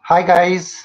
Hi, guys.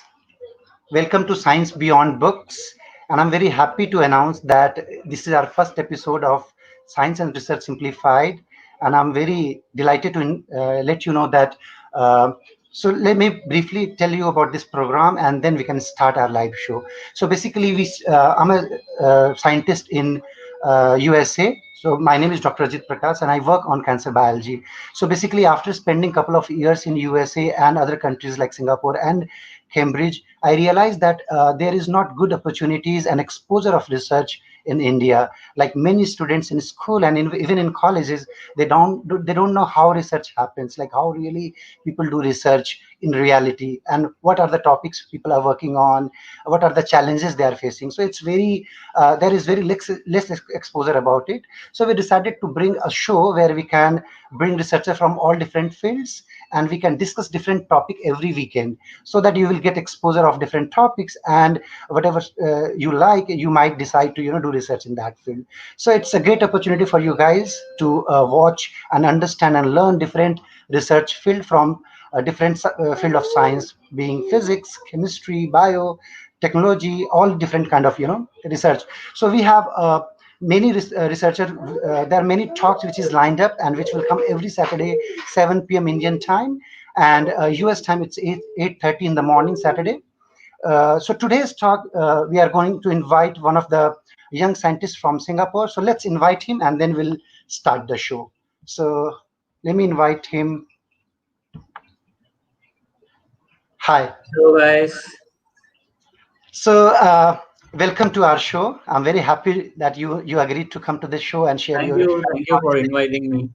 Welcome to Science Beyond Books. And I'm very happy to announce that this is our first episode of Science and Research Simplified. And I'm very delighted to let you know that. Uh, so, let me briefly tell you about this program and then we can start our live show. So, basically, I'm a scientist in USA. So, my name is Dr. Ajit Prakash and I work on cancer biology. So, basically, after spending a couple of years in USA and other countries like Singapore and Cambridge, I realized that there is not good opportunities and exposure of research in India. Like many students in school and even in colleges, they don't know how research happens, like how really people do research in reality, and what are the topics people are working on, what are the challenges they are facing. So it's very there is very less exposure about it. So we decided to bring a show where we can bring researchers from all different fields and we can discuss different topic every weekend so that you will get exposure of different topics, and whatever you like, you might decide to do research in that field. So it's a great opportunity for you guys to watch and understand and learn different research field from different field of science, being physics, chemistry, bio, technology, all different kind of research. So we have many researcher, there are many talks which is lined up and which will come every Saturday 7 p.m. Indian time, and US time it's 8:30 in the morning Saturday. So today's talk, we are going to invite one of the young scientists from Singapore. So let's invite him and then we'll start the show. So let me invite him. Hi. Hello, guys. So welcome to our show. I'm very happy that you agreed to come to this show and share Thank your you. Thank you for thoughts. inviting me.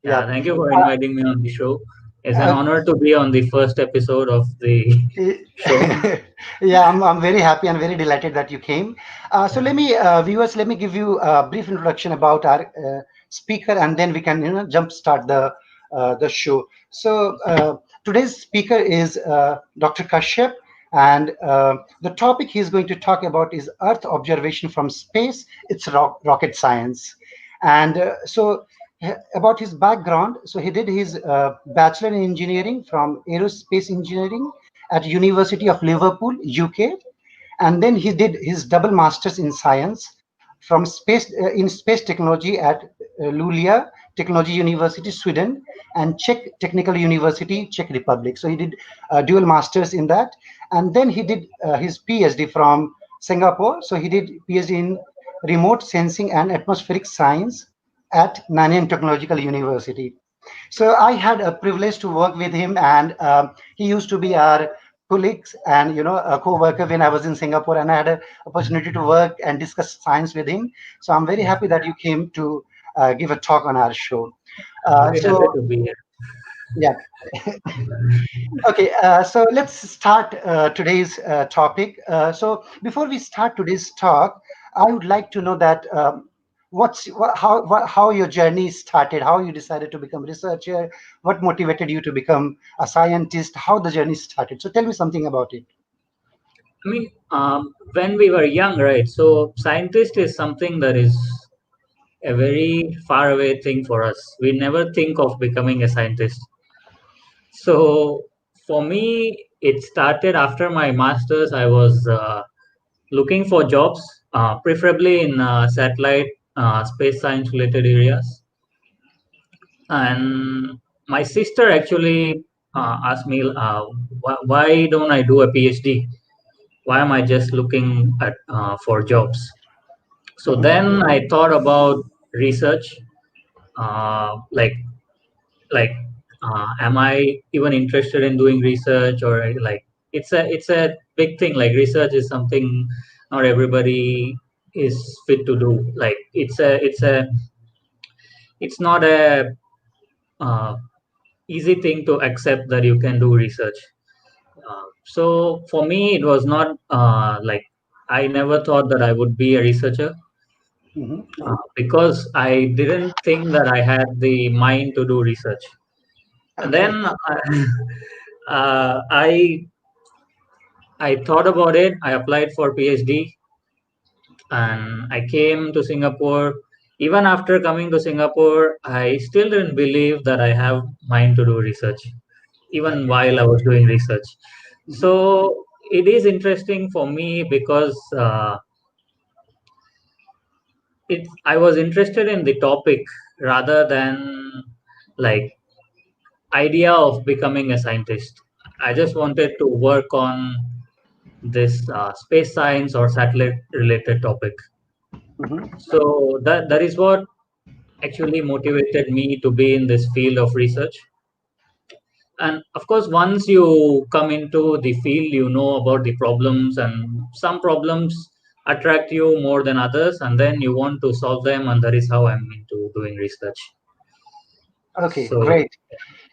Yeah. Yeah, thank you for inviting me on the show. It's an Uh, honor to be on the first episode of the show. yeah, I'm very happy and very delighted that you came. So viewers, let me give you a brief introduction about our speaker, and then we can, jump start the show. So today's speaker is Dr. Kashyap, and the topic he's going to talk about is Earth observation from space. It's rocket science, and about his background. So he did his bachelor in engineering from aerospace engineering at University of Liverpool, UK, and then he did his double masters in science from space technology at Luleå Technology University, Sweden, and Czech Technical University, Czech Republic. So he did dual masters in that, and then he did his PhD from Singapore. So he did PhD in remote sensing and atmospheric science at Nanyang Technological University. So I had a privilege to work with him, and he used to be our colleagues and a co-worker when I was in Singapore, and I had an opportunity to work and discuss science with him. So I'm very happy that you came to give a talk on our show. I'm very So happy to be here. yeah, okay. So let's start today's topic. So before we start today's talk, I would like to know that how your journey started, how you decided to become a researcher, what motivated you to become a scientist, how the journey started. So tell me something about it. I mean, when we were young, right? So, scientist is something that is a very far away thing for us. We never think of becoming a scientist. So, for me, it started after my master's. I was looking for jobs, preferably in satellite space science related areas. And my sister actually asked me, why don't I do a PhD? Why am I just looking at for jobs? So Mhm. then I thought about research, like like am I even interested in doing research, or like it's a big thing. Like research is something not everybody is fit to do. Like it's not a uh, easy thing to accept that you can do research. So for me, it was not like I never thought that I would be a researcher Mhm. because I didn't think that I had the mind to do research. And Okay. then I thought about it. I applied for PhD and I came to Singapore. Even after coming to Singapore, I still didn't believe that I have mind to do research, even while I was doing research. Mhm. So it is interesting for me because I was interested in the topic rather than like idea of becoming a scientist. I just wanted to work on this space science or satellite related topic. Mhm. So that is what actually motivated me to be in this field of research. And of course, once you come into the field, you know about the problems, and some problems attract you more than others, and then you want to solve them, and that is how I'm into doing research. Okay, So great.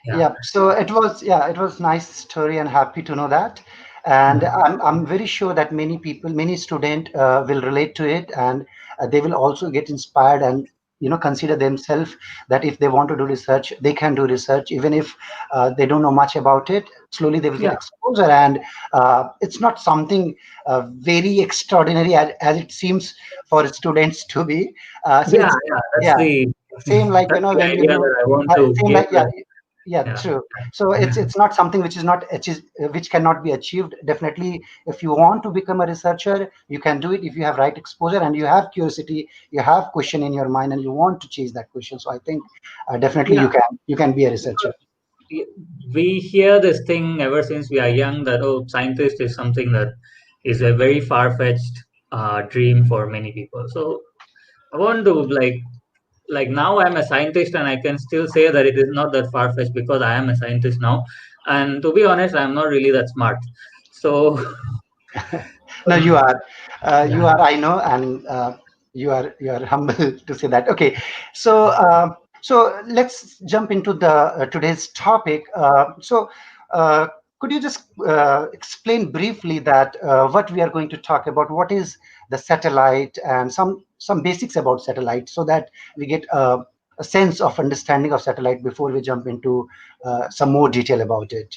yeah, Yeah, so it was nice story and happy to know that. And yeah, I'm very sure that many people, many student will relate to it, and they will also get inspired and consider themselves that if they want to do research, they can do research even if they don't know much about it. Slowly they will get yeah, exposure, and it's not something very extraordinary as it seems for students to be. So yeah, it's yeah. That's yeah, the same like that's the when you idea do that I want to same give. like yeah, yeah, Yeah, true. So it's not something which is not which cannot be achieved. Definitely, if you want to become a researcher, you can do it if you have right exposure and you have curiosity, you have question in your mind, and you want to chase that question. So I think definitely yeah. you can be a researcher. y- we hear this thing ever since we are young that scientist is something that is a very far-fetched dream for many people. So I want to like now I'm a scientist and I can still say that it is not that far-fetched because I am a scientist now, and to be honest I'm not really that smart. So No, you yeah, are. I know, and you are humble to say that. Okay, so so let's jump into the today's topic. Uh, could you just explain briefly that what we are going to talk about? What is the satellite, and some basics about satellite, so that we get a sense of understanding of satellite before we jump into some more detail about it.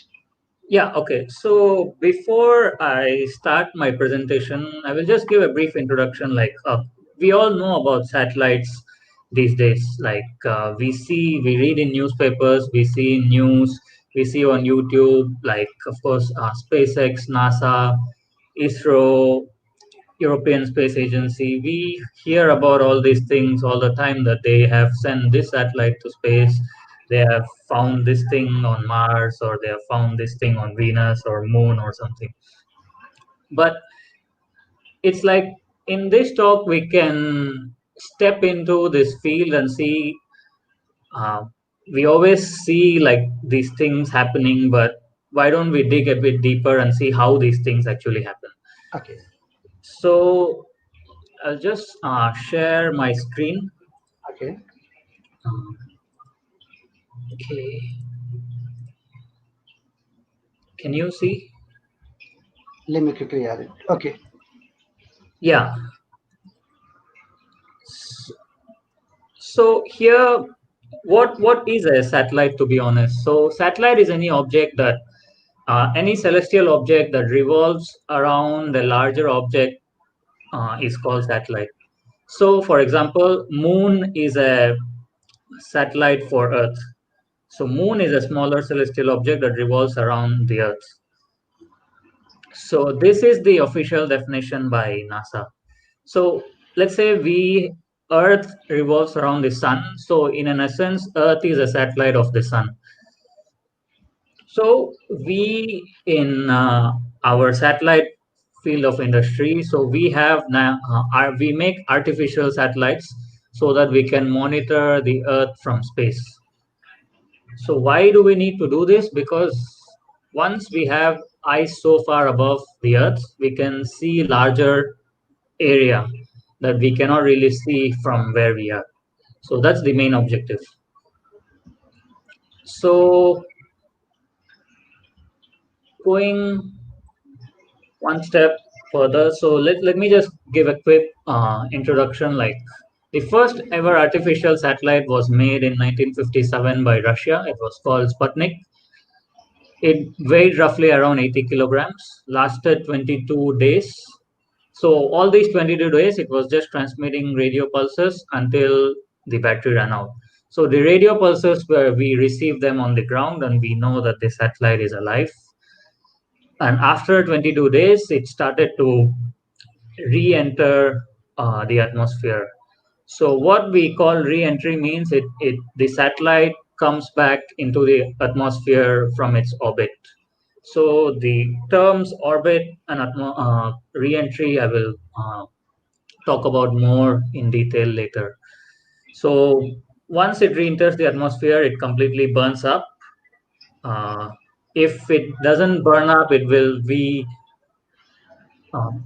yeah, okay. So before I start my presentation, I will just give a brief introduction. We all know about satellites these days. We read in newspapers, we see in news, we see on YouTube. Like, of course, SpaceX, NASA, ISRO, European Space Agency. We hear about all these things all the time that they have sent this satellite to space, they have found this thing on Mars, or they have found this thing on Venus or Moon or something. But it's like in this talk, we can step into this field and see. Uh, we always see like these things happening, but why don't we dig a bit deeper and see how these things actually happen? Okay, So I'll just share my screen. okay. Um, okay, can you see? Let me quickly add it. Okay. Yeah. S- So here, what is a satellite? To be honest, so satellite is any object that any celestial object that revolves around a larger object is called satellite. So, for example, Moon is a satellite for Earth. So, Moon is a smaller celestial object that revolves around the Earth. So, this is the official definition by NASA. So let's say we Earth revolves around the sun. So in an essence, Earth is a satellite of the sun. So we in our satellite field of industry, so we have now we make artificial satellites so that we can monitor the Earth from space. So why do we need to do this? Because once we have eyes so far above the Earth, we can see larger area that we cannot really see from where we are. So that's the main objective. So going one step further, so let me just give a quick introduction. Like the first ever artificial satellite was made in 1957 by Russia. It was called Sputnik. It weighed roughly around 80 kilograms, lasted 22 days. So all these 22 days, it was just transmitting radio pulses until the battery ran out. So the radio pulses where we receive them on the ground and we know that the satellite is alive. And after 22 days, it started to re-enter the atmosphere. So what we call re-entry means the satellite comes back into the atmosphere from its orbit. So the terms orbit and re-entry I will talk about more in detail later. So once it re-enters the atmosphere, it completely burns up. Uh, if it doesn't burn up, it will be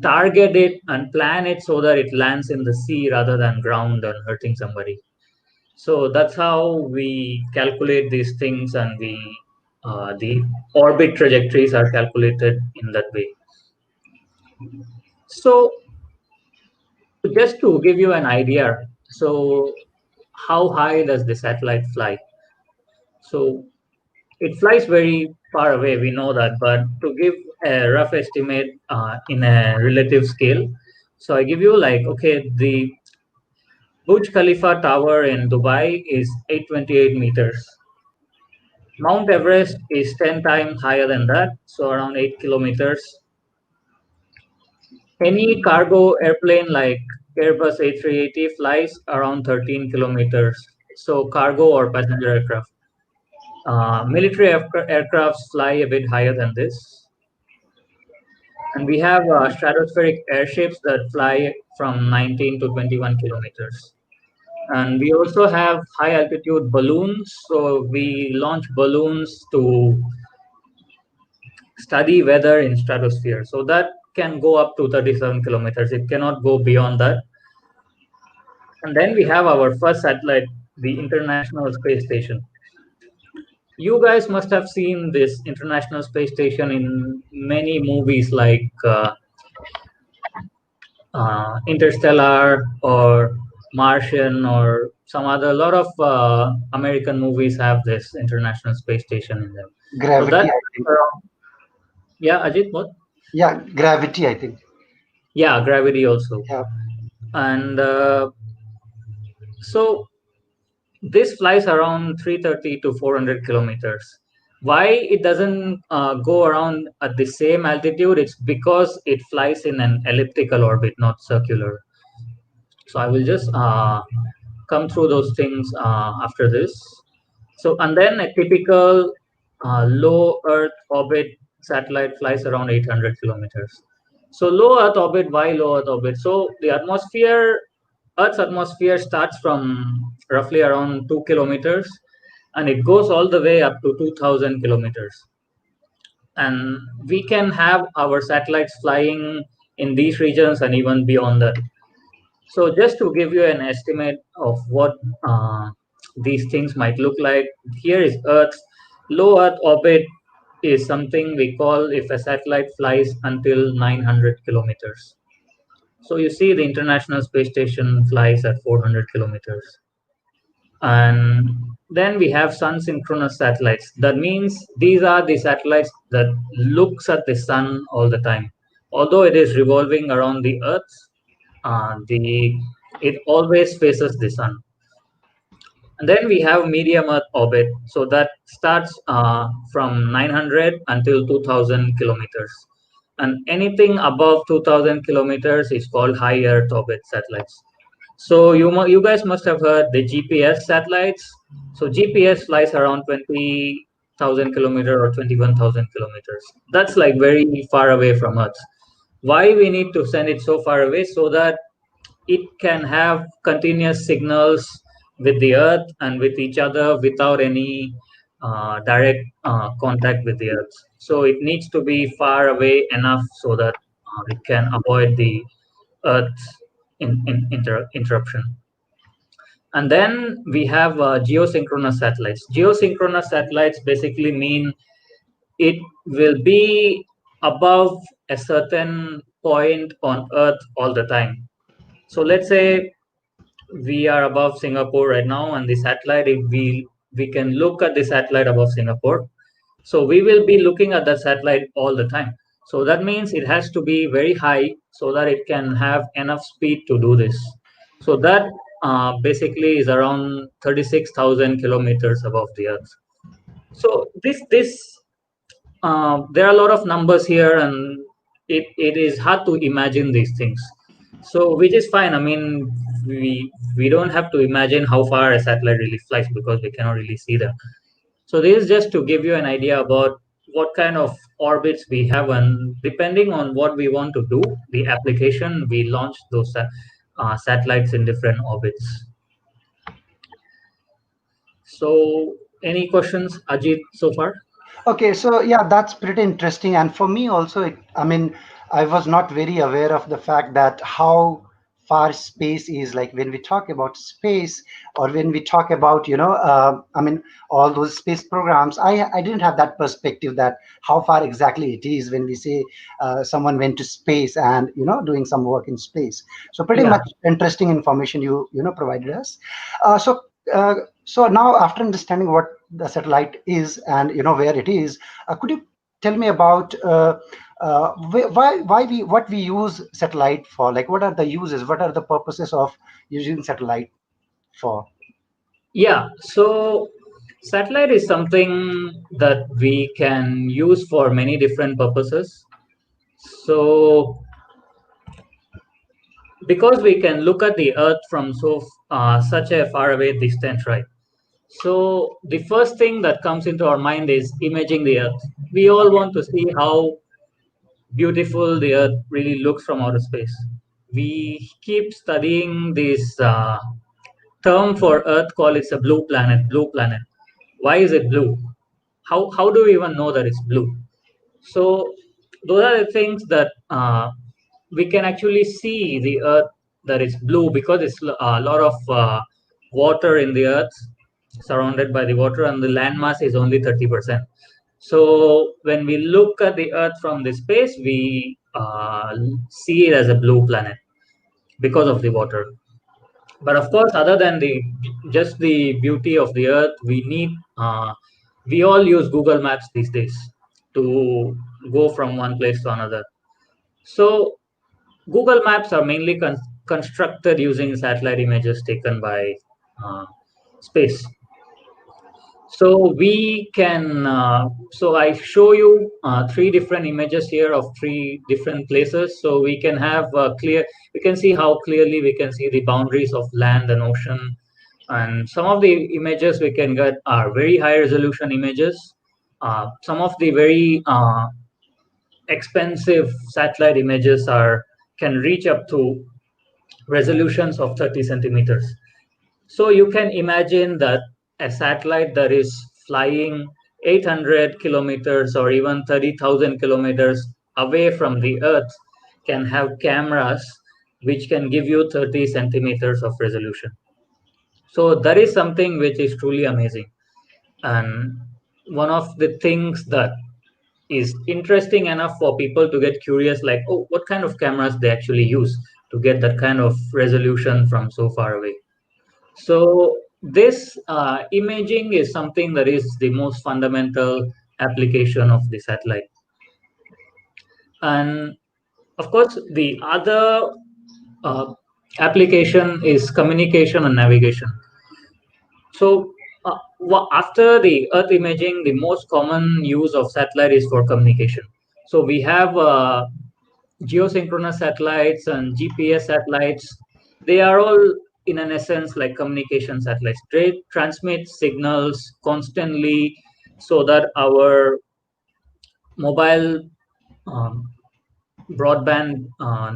target it and plan it so that it lands in the sea rather than ground and hurting somebody. So that's how we calculate these things, and the orbit trajectories are calculated in that way. So just to give you an idea, so how high does the satellite fly? So it flies very far away, we know that, but to give a rough estimate in a relative scale, so I give you like, okay, the Burj Khalifa Tower in Dubai is 828 meters. Mount Everest is 10 times higher than that, so around 8 kilometers. Any cargo airplane like Airbus A380 flies around 13 kilometers, so cargo or passenger aircraft. Military aircrafts fly a bit higher than this. And we have stratospheric airships that fly from 19 to 21 kilometers. And we also have high altitude balloons. So we launch balloons to study weather in stratosphere. So that can go up to 37 kilometers. It cannot go beyond that. And then we have our first satellite, the International Space Station. You guys must have seen this International Space Station in many movies like Interstellar or Martian or some other. A lot of American movies have this International Space Station in them. So Gravity, that, I think. yeah, Ajit, what? Yeah, Gravity, I think. Yeah, Gravity also. Yeah, And so this flies around 330 to 400 kilometers. Why it doesn't go around at the same altitude? It's because it flies in an elliptical orbit, not circular. So I will just come through those things after this. So, and then a typical low Earth orbit satellite flies around 800 kilometers. So, low Earth orbit, why low Earth orbit? So, the atmosphere, Earth's atmosphere starts from roughly around 2 kilometers and it goes all the way up to 2000 kilometers. And we can have our satellites flying in these regions and even beyond that. So just to give you an estimate of what these things might look like, here is Earth. Low Earth orbit is something we call if a satellite flies until 900 kilometers. So you see the International Space Station flies at 400 kilometers. And then we have sun synchronous satellites. That means these are the satellites that looks at the sun all the time. Although it is revolving around the Earth, the it always faces the sun. And then we have medium Earth orbit. So that starts from 900 until 2000 kilometers. And anything above 2000 kilometers is called high Earth orbit satellites. So you guys must have heard the GPS satellites. So GPS flies around 20,000 kilometers or 21,000 kilometers. That's like very far away from Earth. Why we need to send it so far away? So that it can have continuous signals with the earth and with each other without any direct contact with the earth. So it needs to be far away enough so that it can avoid the earth interruption. And then we have geosynchronous satellites. Geosynchronous satellites basically mean it will be above a certain point on earth all the time. So let's say we are above Singapore right now, and the satellite, if we can look at the satellite above Singapore, so we will be looking at the satellite all the time. So that means it has to be very high so that it can have enough speed to do this. So that basically is around 36,000 kilometers above the Earth. So this there are a lot of numbers here, and it is hard to imagine these things. So, which is fine. I mean, we don't have to imagine how far a satellite really flies because we cannot really see them. So, this is just to give you an idea about what kind of orbits we have, and depending on what we want to do, the application, we launch those satellites in different orbits. So, any questions, Ajit, so far? Okay, so yeah, that's pretty interesting. And for me also, I mean, I was not very aware of the fact that how far space is. Like when we talk about space, or when we talk about, I mean, all those space programs, I didn't have that perspective that how far exactly it is when we say someone went to space and, doing some work in space. So pretty Yeah. much interesting information you provided us. Uh, so now, after understanding what the satellite is and where it is, could you tell me about why we what we use satellite for? Like, what are the uses? What are the purposes of using satellite for? Yeah, so satellite is something that we can use for many different purposes. So because we can look at the Earth from such a far away distance, right? So the first thing that comes into our mind is imaging the Earth. We all want to see how beautiful the Earth really looks from outer space. We keep studying this term for Earth called it's a blue planet. Blue planet. Why is it blue? How do we even know that it's blue? So those are the things that we can actually see the earth that is blue because it's a lot of water in the earth, surrounded by the water, and the land mass is only 30%. So when we look at the earth from the space, we see it as a blue planet because of the water. But of course, other than the just the beauty of the earth, we all use Google Maps these days to go from one place to another. So Google Maps are mainly constructed using satellite images taken by uh, space. So we can, so I show you three different images here of three different places. So we can have we can see how clearly we can see the boundaries of land and ocean. And some of the images we can get are very high resolution images. Some of the very expensive satellite images are can reach up to resolutions of 30 centimeters. So you can imagine that a satellite that is flying 800 kilometers or even 30,000 kilometers away from the Earth can have cameras which can give you 30 centimeters of resolution. So that is something which is truly amazing. And one of the things that is interesting enough for people to get curious, like, oh, what kind of cameras they actually use to get that kind of resolution from so far away. So this imaging is something that is the most fundamental application of the satellite. And of course, the other uh, application is communication and navigation. So after the Earth imaging, the most common use of satellite is for communication. So we have geosynchronous satellites and GPS satellites. They are all, in an essence, like communication satellites. They transmit signals constantly so that our mobile um, broadband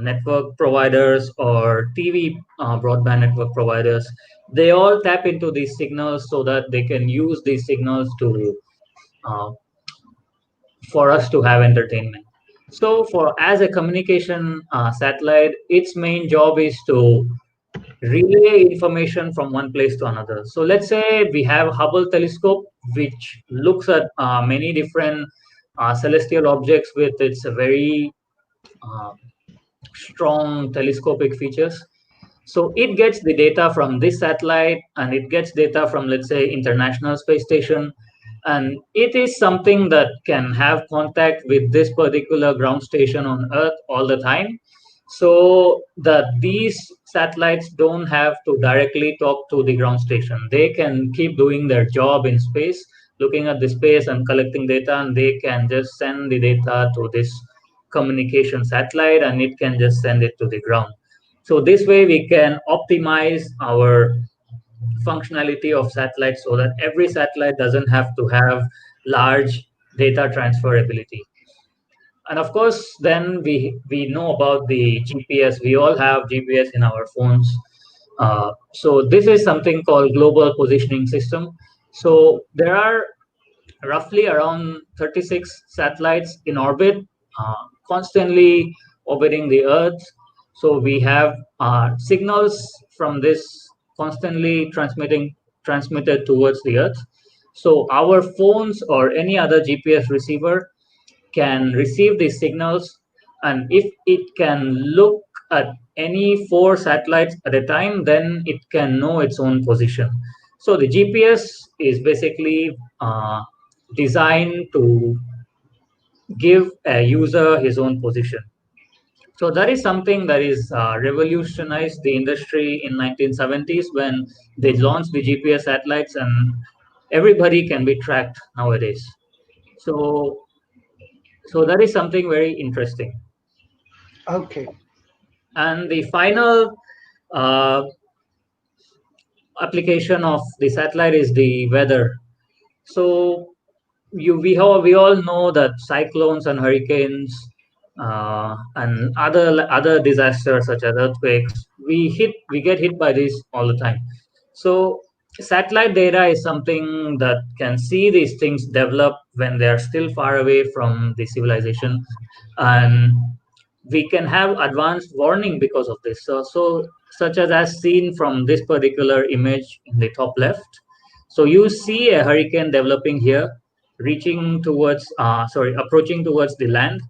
network providers or TV broadband network providers, they all tap into these signals so that they can use these signals to uh, for us to have entertainment. So, for as a communication satellite, its main job is to relay information from one place to another. So, let's say we have Hubble telescope, which looks at many different celestial objects with its very uh, strong telescopic features. So it gets the data from this satellite and it gets data from, let's say, International Space Station. And it is something that can have contact with this particular ground station on Earth all the time. So that these satellites don't have to directly talk to the ground station. They can keep doing their job in space looking at the space and collecting data, and they can just send the data to this communication satellite, and it can just send it to the ground. So this way we can optimize our functionality of satellites so that every satellite doesn't have to have large data transfer ability. And of course, then we know about the GPS. We all have GPS in our phones. So this is something called global positioning system. So there are roughly around 36 satellites in orbit, constantly orbiting the Earth. So we have signals from this constantly transmitted towards the Earth. So our phones or any other GPS receiver can receive these signals, and if it can look at any four satellites at a time, then it can know its own position. So the GPS is basically designed to give a user his own position. So that is something that is revolutionized the industry in 1970s when they launched the GPS satellites, and everybody can be tracked nowadays. So so that is something very interesting. Okay. And the final uh, application of the satellite is the weather. So we all know that cyclones and hurricanes and other disasters such as earthquakes, we get hit by this all the time. So satellite data is something that can see these things develop when they are still far away from the civilization, and we can have advanced warning because of this. So such as seen from this particular image in the top left. So you see a hurricane developing here, approaching towards the land.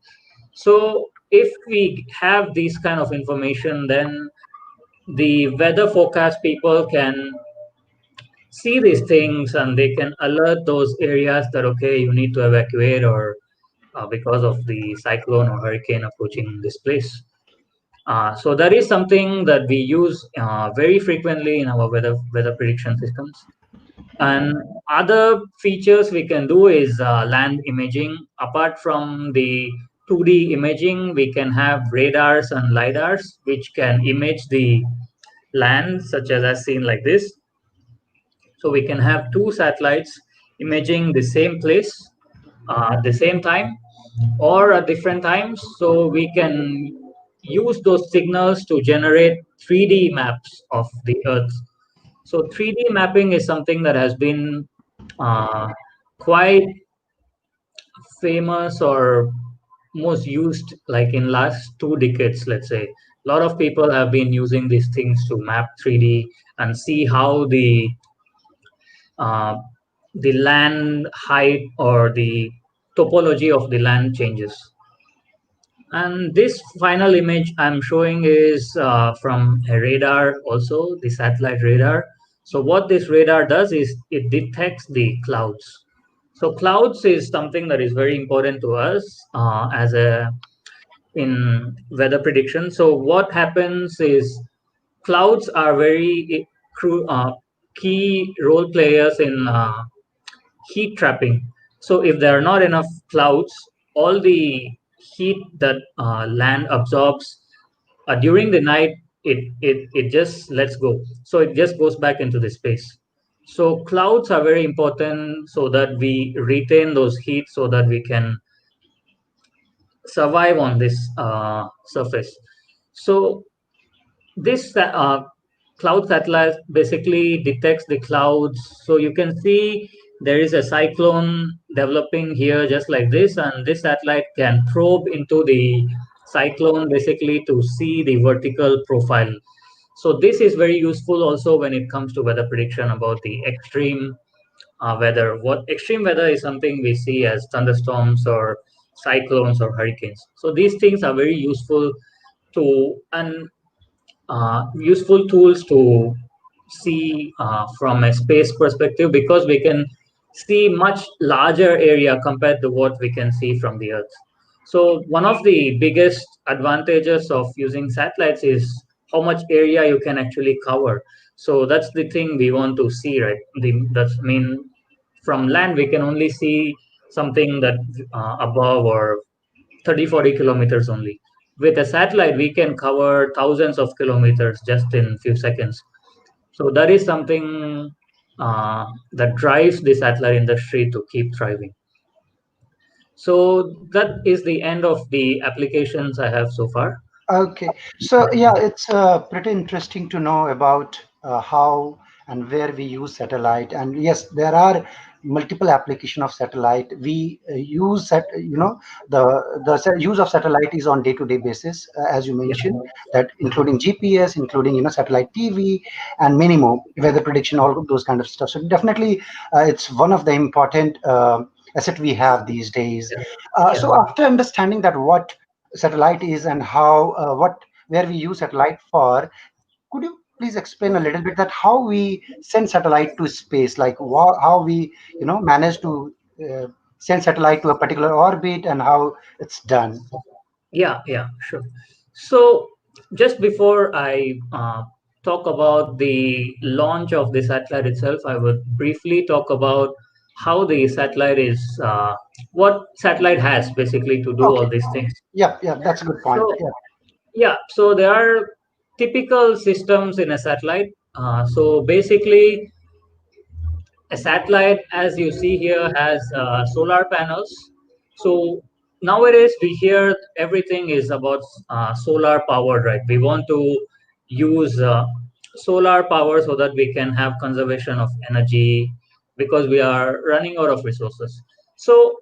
So if we have these kind of information, then the weather forecast people can see these things, and they can alert those areas that okay, you need to evacuate, or because of the cyclone or hurricane approaching this place. So that is something that we use very frequently in our weather prediction systems. And other features we can do is land imaging. Apart from the 2D imaging, we can have radars and lidars which can image the land, such as seen like this. So we can have two satellites imaging the same place at the same time or at different times. So we can use those signals to generate 3D maps of the Earth. So 3D mapping is something that has been uh, quite famous or most used like in last 2 decades, let's say. A lot of people have been using these things to map 3D and see how uh, the land height or the topology of the land changes. And this final image I'm showing is from a radar, also the satellite radar. So what this radar does is it detects the clouds. So clouds is something that is very important to us as a in weather prediction. So what happens is clouds are very key role players in heat trapping. So if there are not enough clouds, all the heat that land absorbs during the night, it just lets go. So it just goes back into the space. So clouds are very important so that we retain those heat so that we can survive on this surface. So this cloud satellite basically detects the clouds. So you can see there is a cyclone developing here just like this, and this satellite can probe into the cyclone basically to see the vertical profile. So this is very useful also when it comes to weather prediction about the extreme weather. What extreme weather is something we see as thunderstorms or cyclones or hurricanes. So these things are very useful to and useful tools to see from a space perspective, because we can see much larger area compared to what we can see from the Earth. So one of the biggest advantages of using satellites is how much area you can actually cover. So that's the thing we want to see, right? That's main from land we can only see something that above or 30, 40 kilometers only. With a satellite, we can cover thousands of kilometers just in few seconds. So that is something that drives the satellite industry to keep thriving. So that is the end of the applications I have so far. Okay, so yeah, it's pretty interesting to know about how and where we use satellite. And yes, there are multiple application of satellite. We use the use of satellite is on day-to-day basis, as you Yeah, mentioned, that including GPS, including satellite TV, and many more weather prediction, all of those kind of stuff. So definitely, it's one of the important asset we have these days. yeah, So yeah. after understanding that what satellite is and how what where we use satellite for, could you please explain a little bit that how we send satellite to space, like how we manage to send satellite to a particular orbit and how it's done? Yeah, yeah, sure. So just before I talk about the launch of the satellite itself, I would briefly talk about how the satellite is, what satellite has basically to do Okay. all these things. Yeah, yeah, that's a good point. So Yeah. yeah, so there are typical systems in a satellite. So basically, a satellite, as you see here, has solar panels. So nowadays we hear everything is about solar powered, right? We want to use solar power so that we can have conservation of energy because we are running out of resources. So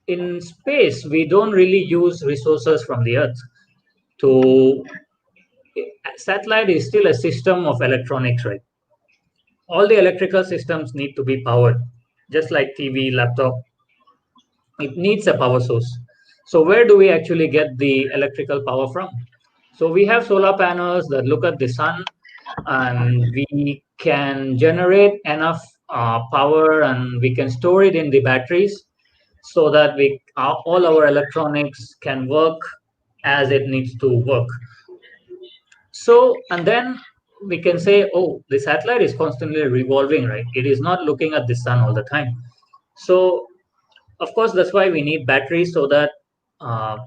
in space, we don't really use resources from the earth to satellite is still a system of electronics, right? All the electrical systems need to be powered, just like TV, laptop. It needs a power source. So where do we actually get the electrical power from? So we have solar panels that look at the sun, and we can generate enough power, and we can store it in the batteries so that all our electronics can work as it needs to work. So, and then we can say, oh, the satellite is constantly revolving, right? It is not looking at the sun all the time. So, of course, that's why we need batteries so that uh,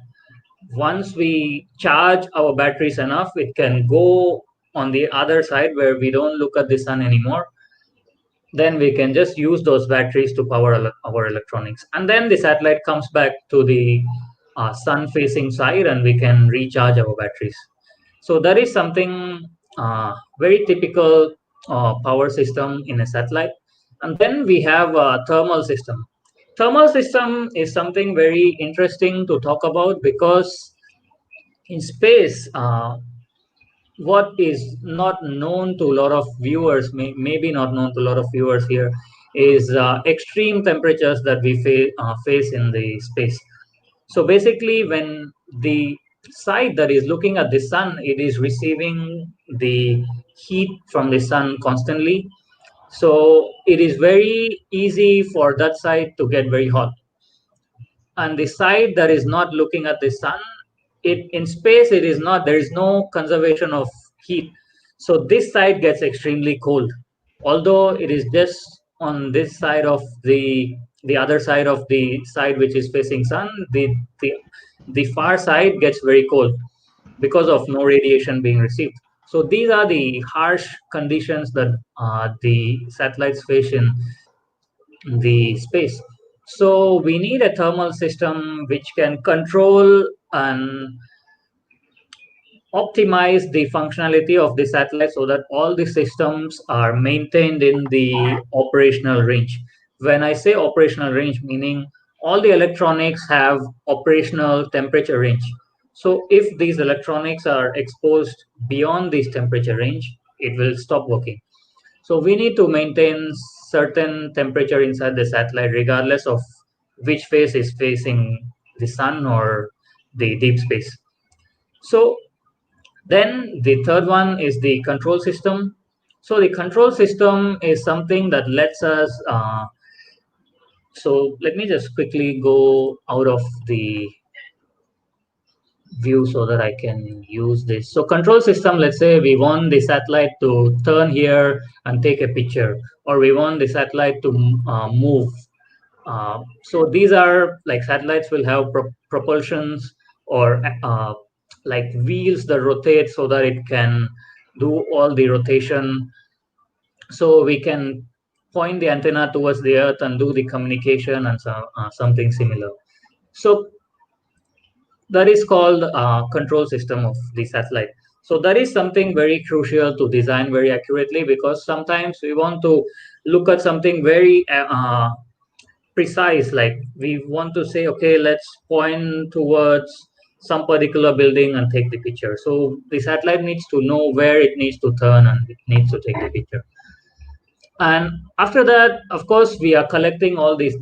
once we charge our batteries enough, it can go on the other side where we don't look at the sun anymore. Then we can just use those batteries to power our electronics. And then the satellite comes back to the sun facing side and we can recharge our batteries. So that is something very typical power system in a satellite. And then we have a thermal system. Thermal system is something very interesting to talk about because in space, what is not known to a lot of viewers, maybe not known to a lot of viewers here, is extreme temperatures that we face in the space. So basically, when the side that is looking at the sun, it is receiving the heat from the sun constantly. So it is very easy for that side to get very hot. And the side that is not looking at the sun, it in space it is not, there is no conservation of heat. So this side gets extremely cold. Although it is just on this side of the other side of the side which is facing sun, the the far side gets very cold because of no radiation being received. So these are the harsh conditions that the satellites face in the space. So we need a thermal system which can control and optimize the functionality of the satellite so that all the systems are maintained in the operational range. When I say operational range, meaning all the electronics have operational temperature range. So if these electronics are exposed beyond this temperature range, it will stop working. So we need to maintain certain temperature inside the satellite, regardless of which face is facing the sun or the deep space. So then the third one is the control system. So the control system is something that lets us. So let me just quickly go out of the view so that I can use this. So control system, let's say we want the satellite to turn here and take a picture, or we want the satellite to move. So these are like satellites will have propulsions or like wheels that rotate so that it can do all the rotation. So we can point the antenna towards the earth and do the communication and something similar. So that is called control system of the satellite. So that is something very crucial to design very accurately, because sometimes we want to look at something very precise, like we want to say, okay, let's point towards some particular building and take the picture. So the satellite needs to know where it needs to turn and it needs to take the picture. And after that, of course, we are collecting all this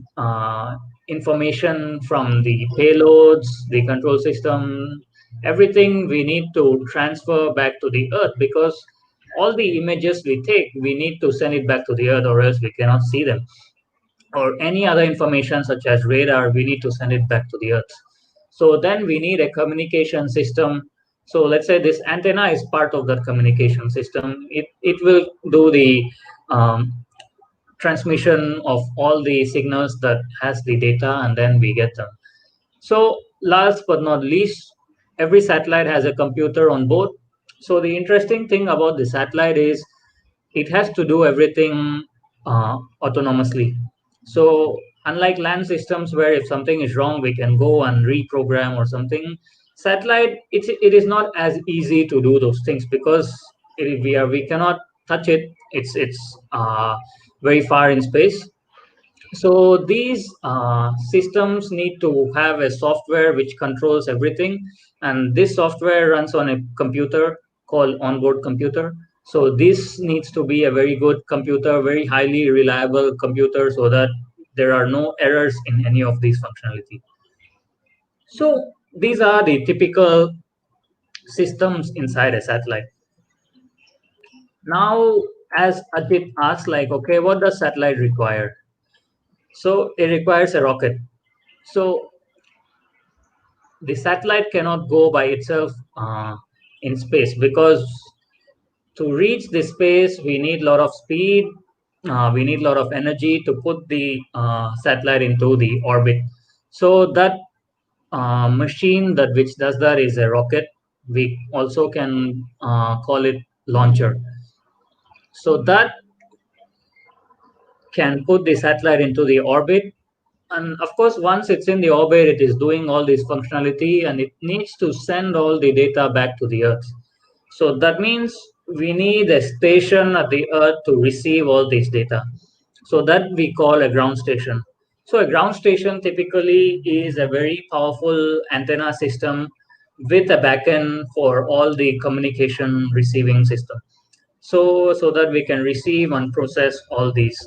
information from the payloads, the control system, everything we need to transfer back to the earth, because all the images we take, we need to send it back to the earth, or else we cannot see them. Or any other information such as radar, we need to send it back to the earth. So then we need a communication system. So let's say this antenna is part of that communication system. It will do the um, transmission of all the signals that has the data, and then we get them. So last but not least, every satellite has a computer on board. So the interesting thing about the satellite is it has to do everything autonomously. So unlike land systems where if something is wrong, we can go and reprogram or something, satellite, it is not as easy to do those things, because we cannot touch it. It's very far in space. So these systems need to have a software which controls everything, and this software runs on a computer called onboard computer. So this needs to be a very good computer, very highly reliable computer, so that there are no errors in any of these functionality. So these are the typical systems inside a satellite. Now, as Ajit asked, like, okay, what does satellite require? So it requires a rocket. So the satellite cannot go by itself in space, because to reach the space we need a lot of speed, we need a lot of energy to put the satellite into the orbit. So that machine that which does that is a rocket. We also can call it launcher. So that can put the satellite into the orbit. And of course, once it's in the orbit, it is doing all this functionality and it needs to send all the data back to the Earth. So that means we need a station at the Earth to receive all this data. So that we call a ground station. So a ground station typically is a very powerful antenna system with a backend for all the communication receiving system. So that we can receive and process all these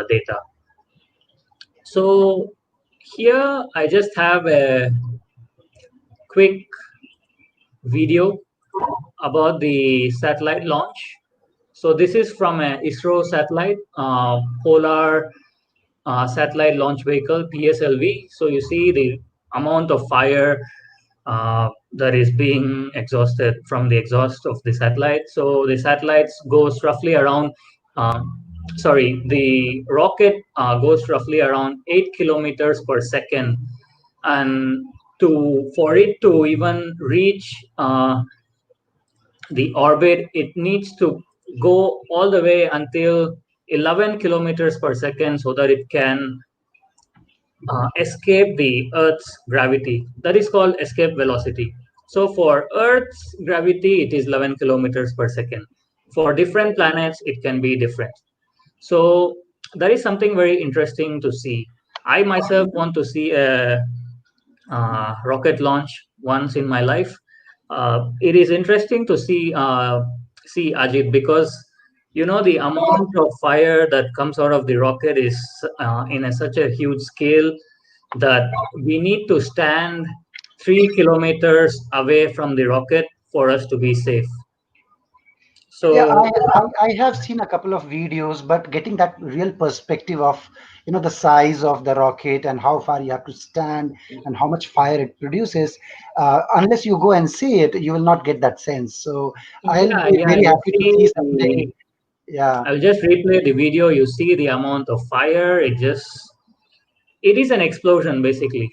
data. So here I just have a quick video about the satellite launch. So this is from a ISRO satellite, Polar Satellite Launch Vehicle, PSLV. So you see the amount of fire that is being exhausted from the exhaust of the satellite. So the satellites goes roughly around, uh, sorry, the rocket goes roughly around 8 kilometers per second, and for it to even reach the orbit, it needs to go all the way until 11 kilometers per second so that it can escape the Earth's gravity. That is called escape velocity. So for Earth's gravity, it is 11 kilometers per second. For different planets, it can be different. So that is something very interesting to see. I myself want to see a rocket launch once in my life. It is interesting to see Ajit, because the amount of fire that comes out of the rocket is such a huge scale that we need to stand 3 kilometers away from the rocket for us to be safe. Yeah, So I have seen a couple of videos, but getting that real perspective of, the size of the rocket and how far you have to stand and how much fire it produces, unless you go and see it, you will not get that sense. So I'll yeah, be yeah, very you happy to see see someday. Yeah, I'll just replay the video. You see the amount of fire. It is an explosion basically.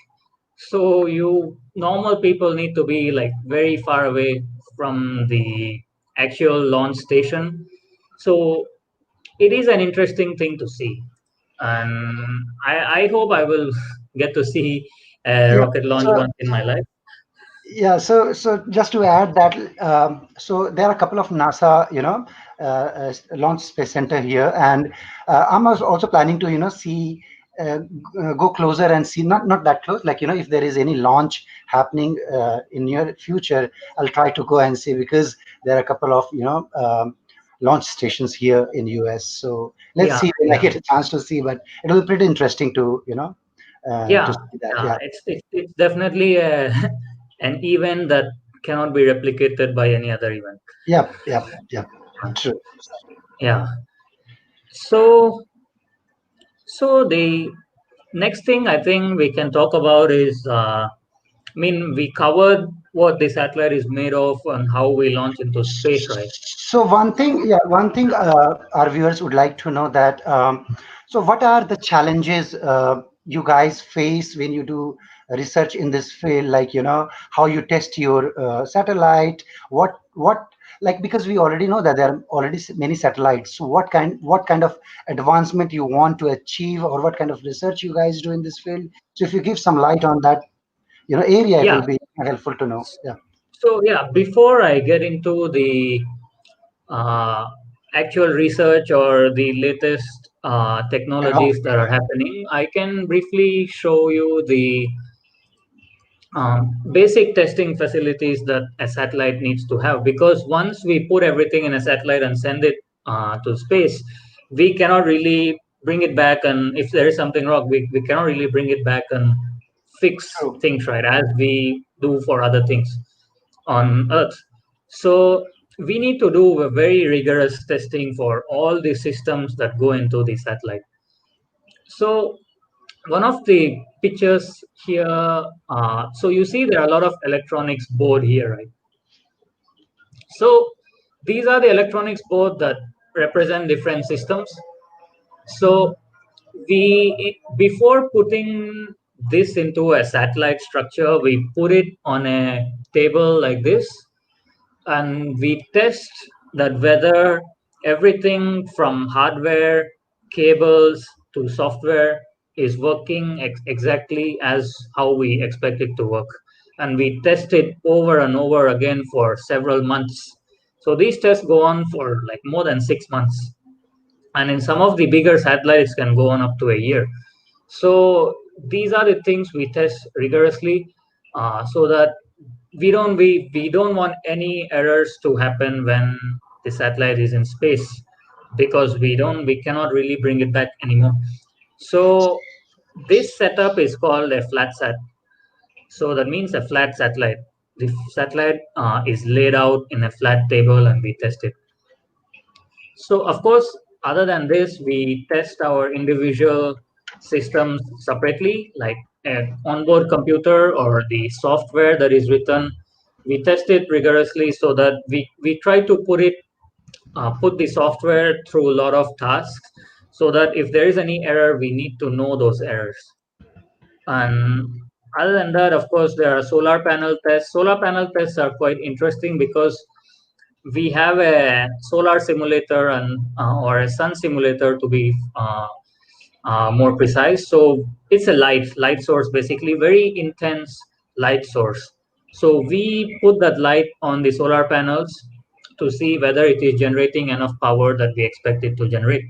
So you normal people need to be like very far away from the actual launch station. So it is an interesting thing to see, and I hope I will get to see a yeah. rocket launch So once in my life. Yeah, so just to add that, so there are a couple of NASA, launch space center here, and I'm also planning to, see, go closer and see, not that close, like, if there is any launch happening in near future, I'll try to go and see because there are a couple of, launch stations here in US. So let's Yeah, see when I yeah, get a chance to see, but it'll be pretty interesting to, to yeah, see that. yeah. Yeah, It's definitely an event that cannot be replicated by any other event. yep, true. Yeah. So so the next thing I think we can talk about is, I mean, we covered what the satellite is made of and how we launch into space, right? So one thing our viewers would like to know that so what are the challenges you guys face when you do research in this field? Like how you test your satellite, what like because we already know that there are already many satellites. So what kind of advancement you want to achieve, or what kind of research you guys do in this field? So if you give some light on that area, it Yeah. will be helpful to know. Yeah. So yeah, before I get into the uh, actual research or the latest technologies that are happening, I can briefly show you the basic testing facilities that a satellite needs to have. Because once we put everything in a satellite and send it to space, we cannot really bring it back. And if there is something wrong, we cannot really bring it back and fix True. things right as we do for other things on Earth. So we need to do a very rigorous testing for all the systems that go into the satellite. So one of the pictures here, so you see there are a lot of electronics board here, right? So these are the electronics board that represent different systems. So before putting this into a satellite structure, we put it on a table like this, and we test that whether everything from hardware, cables to software is working exactly as how we expect it to work. And we test it over and over again for several months. So these tests go on for like more than 6 months. And in some of the bigger satellites can go on up to a year. So these are the things we test rigorously, so that we don't want any errors to happen when the satellite is in space, because we cannot really bring it back anymore. So this setup is called a flat sat. So that means a flat satellite. The satellite is laid out in a flat table and we test it. So of course, other than this, we test our individual systems separately, like an onboard computer or the software that is written. We test it rigorously so that we try to put the software through a lot of tasks, so that if there is any error, we need to know those errors. And other than that, of course, there are solar panel tests. Solar panel tests are quite interesting because we have a solar simulator and or a sun simulator to be more precise. So it's a light source, basically very intense light source. So we put that light on the solar panels to see whether it is generating enough power that we expect it to generate.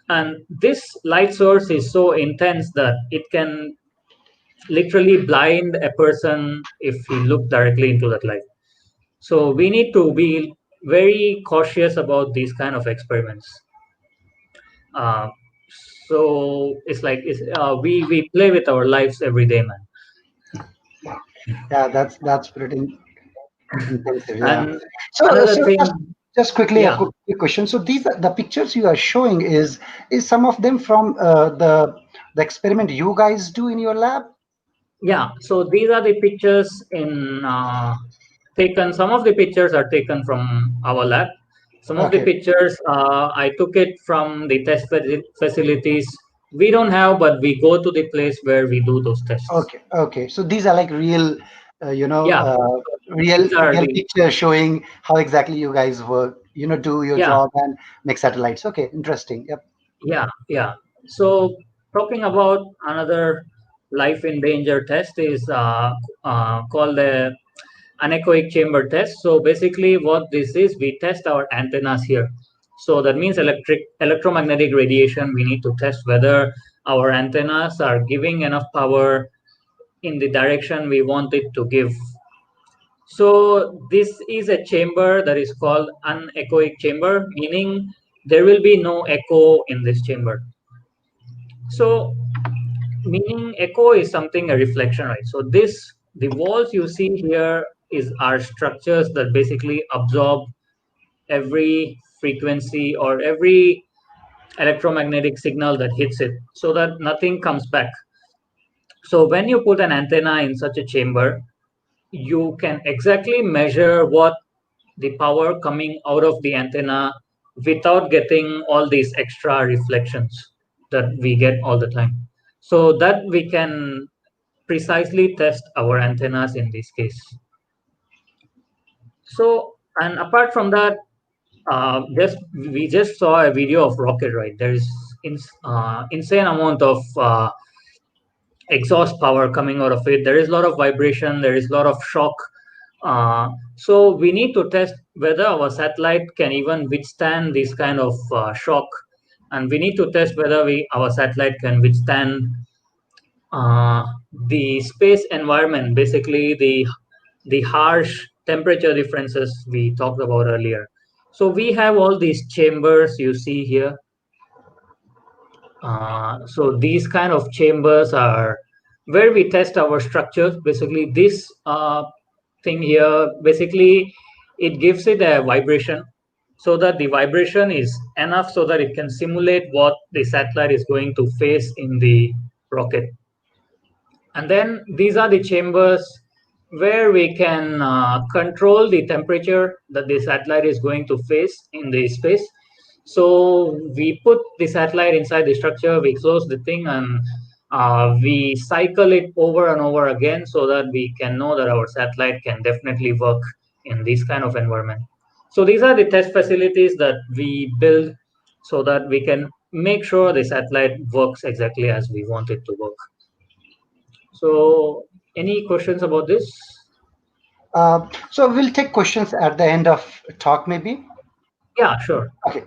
And this light source is so intense that it can literally blind a person if he look directly into that light. So we need to be very cautious about these kind of experiments. Uh, so we play with our lives every day, man. Yeah, that's pretty intensive. Yeah. And So another so just thing, Just quickly, a Yeah, quick question. So these are the pictures you are showing is some of them from the experiment you guys do in your lab? yeah. So these are the pictures in taken. Some of the pictures are taken from our lab. Some of the Okay, pictures I took it from the facilities. We don't have, but we go to the place where we do those tests. okay. So these are like real, Yeah, these are real the pictures showing how exactly you guys work. Do your yeah, job and make satellites. Okay, interesting. Yep. yeah, yeah. So talking about another life in danger test is called the anechoic chamber test. So basically, what this is, we test our antennas here. So that means electromagnetic radiation. We need to test whether our antennas are giving enough power in the direction we want it to give. So this is a chamber that is called anechoic chamber, meaning there will be no echo in this chamber. So meaning echo is something a reflection, right? So the walls you see here is are structures that basically absorb every frequency or every electromagnetic signal that hits it so that nothing comes back. So when you put an antenna in such a chamber, you can exactly measure what the power coming out of the antenna without getting all these extra reflections that we get all the time. So that we can precisely test our antennas in this case. So, and apart from that, just we just saw a video of rocket, right? There is insane amount of exhaust power coming out of it. There is a lot of vibration. There is a lot of shock. So we need to test whether our satellite can even withstand this kind of shock, and we need to test whether we our satellite can withstand uh, the space environment, basically the harsh temperature differences we talked about earlier. So we have all these chambers you see here. So these kind of chambers are where we test our structures. Basically, this thing here, basically, it gives it a vibration so that the vibration is enough so that it can simulate what the satellite is going to face in the rocket. And then these are the chambers where we can control the temperature that the satellite is going to face in the space. So we put the satellite inside the structure, we close the thing, and we cycle it over and over again so that we can know that our satellite can definitely work in this kind of environment. So these are the test facilities that we build so that we can make sure the satellite works exactly as we want it to work. So, any questions about this? So we'll take questions at the end of talk, maybe. Yeah, sure. Okay.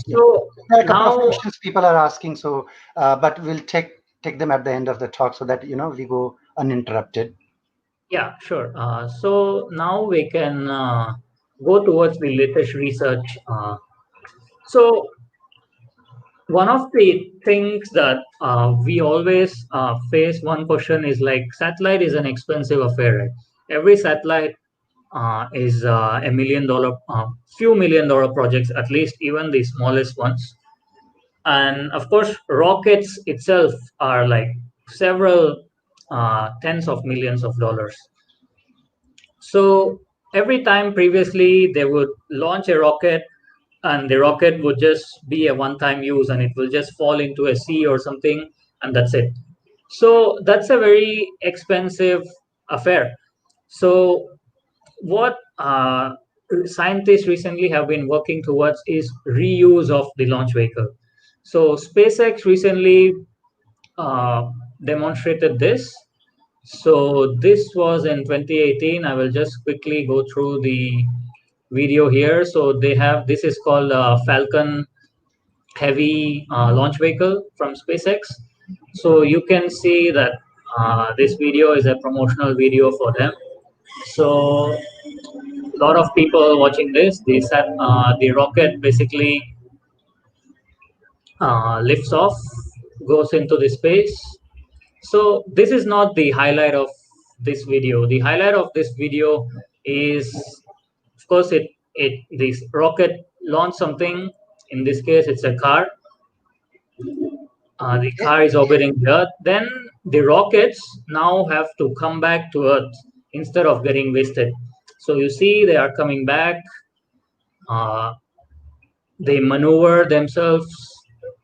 Yeah. So There are a couple of now, questions people are asking, so but we'll take them at the end of the talk so that we go uninterrupted. yeah, sure. So now we can go towards the latest research. So one of the things that we always face one question is like satellite is an expensive affair, right? Every satellite is $1 million, few $1 million projects, at least even the smallest ones. And of course rockets itself are like several tens of millions of dollars. So every time previously they would launch a rocket and the rocket would just be a one time use and it will just fall into a sea or something, and that's it. So that's a very expensive affair. So what scientists recently have been working towards is reuse of the launch vehicle. So SpaceX recently uh, demonstrated this. So this was in 2018. I will just quickly go through the video here. So they have this is called Falcon Heavy launch vehicle from SpaceX. So you can see that this video is a promotional video for them. So a lot of people watching this. The rocket basically lifts off, goes into the space. So this is not the highlight of this video. The highlight of this video is, of course, it this rocket launch something. In this case, it's a car. The Okay. car is orbiting the Earth. Then the rockets now have to come back to Earth instead of getting wasted. So you see, they are coming back. Uh, they maneuver themselves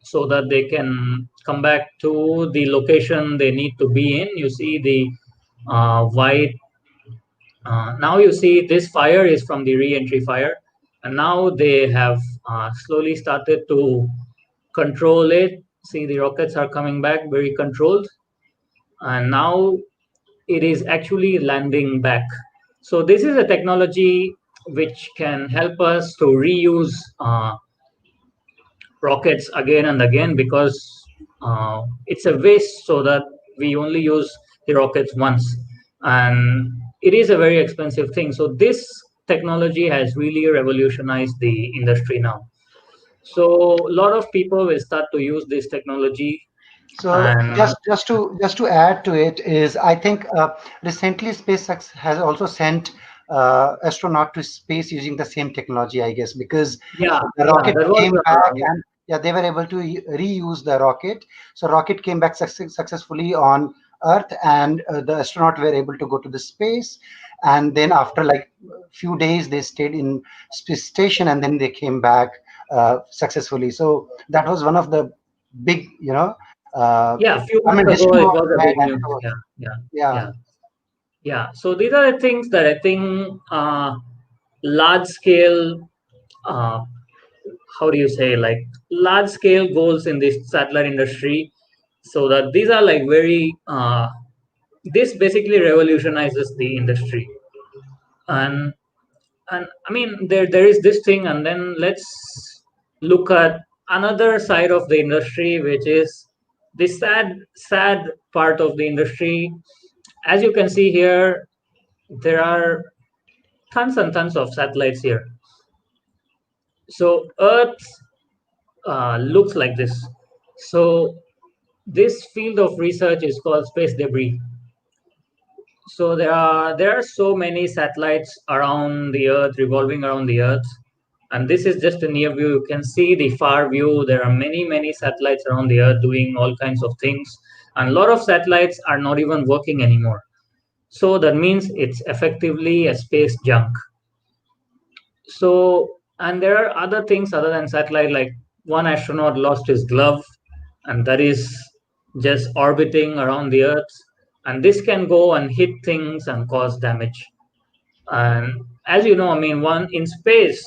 so that they can come back to the location they need to be in. You see the white. Now you see this fire is from the re-entry fire, and now they have slowly started to control it. See, the rockets are coming back very controlled, and now it is actually landing back. So this is a technology which can help us to reuse rockets again and again, because it's a waste so that we only use the rockets once, and it is a very expensive thing. So this technology has really revolutionized the industry now. So a lot of people will start to use this technology. So And just to add to it is, I think recently SpaceX has also sent astronaut to space using the same technology, I guess, because yeah, the yeah, rocket that was came back and yeah, they were able to reuse the rocket. So rocket came back successfully on Earth, and the astronaut were able to go to the space. And then after like few days, they stayed in space station, and then they came back successfully. So that was one of the big, yeah, a few I mean, months ago history it was was a made, big and news. it was, Yeah, yeah, yeah. yeah, yeah. So these are the things that I think large scale, uh, how do you say, like large scale goals in this satellite industry. So that these are like very this basically revolutionizes the industry. And and I mean, there is this thing, and then let's look at another side of the industry, which is the sad part of the industry. As you can see here, there are tons and tons of satellites here. So Earth looks like this. So this field of research is called space debris. So there are so many satellites around the Earth, revolving around the Earth, and this is just a near view. You can see the far view. There are many satellites around the Earth doing all kinds of things, and a lot of satellites are not even working anymore. So that means it's effectively a space junk. So, and there are other things other than satellite, like one astronaut lost his glove, and that is just orbiting around the Earth. And this can go and hit things and cause damage. And as you know, I mean, one in space,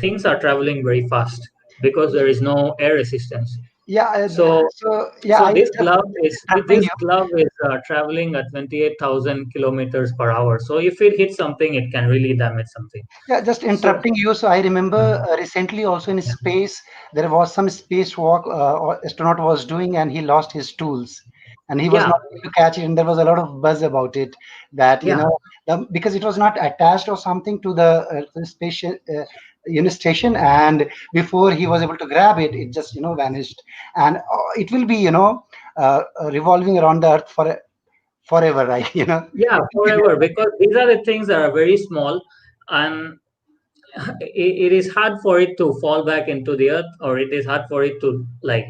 things are traveling very fast because there is no air resistance. Yeah, So, so yeah, so I this just glove is interrupting this you. glove is traveling at 28,000 kilometers per hour. So if it hits something, it can really damage something. Yeah, just So interrupting you. So I remember mm, recently also in yeah, space, there was some spacewalk astronaut was doing, and he lost his tools, and he was yeah, not able to catch it. And there was a lot of buzz about it, that yeah, because it was not attached or something to the space station, and before he was able to grab it, it just vanished, and it will be revolving around the Earth for forever, right? yeah, It will be forever, because these are the things that are very small, and it is hard for it to fall back into the earth, or it is hard for it to, like,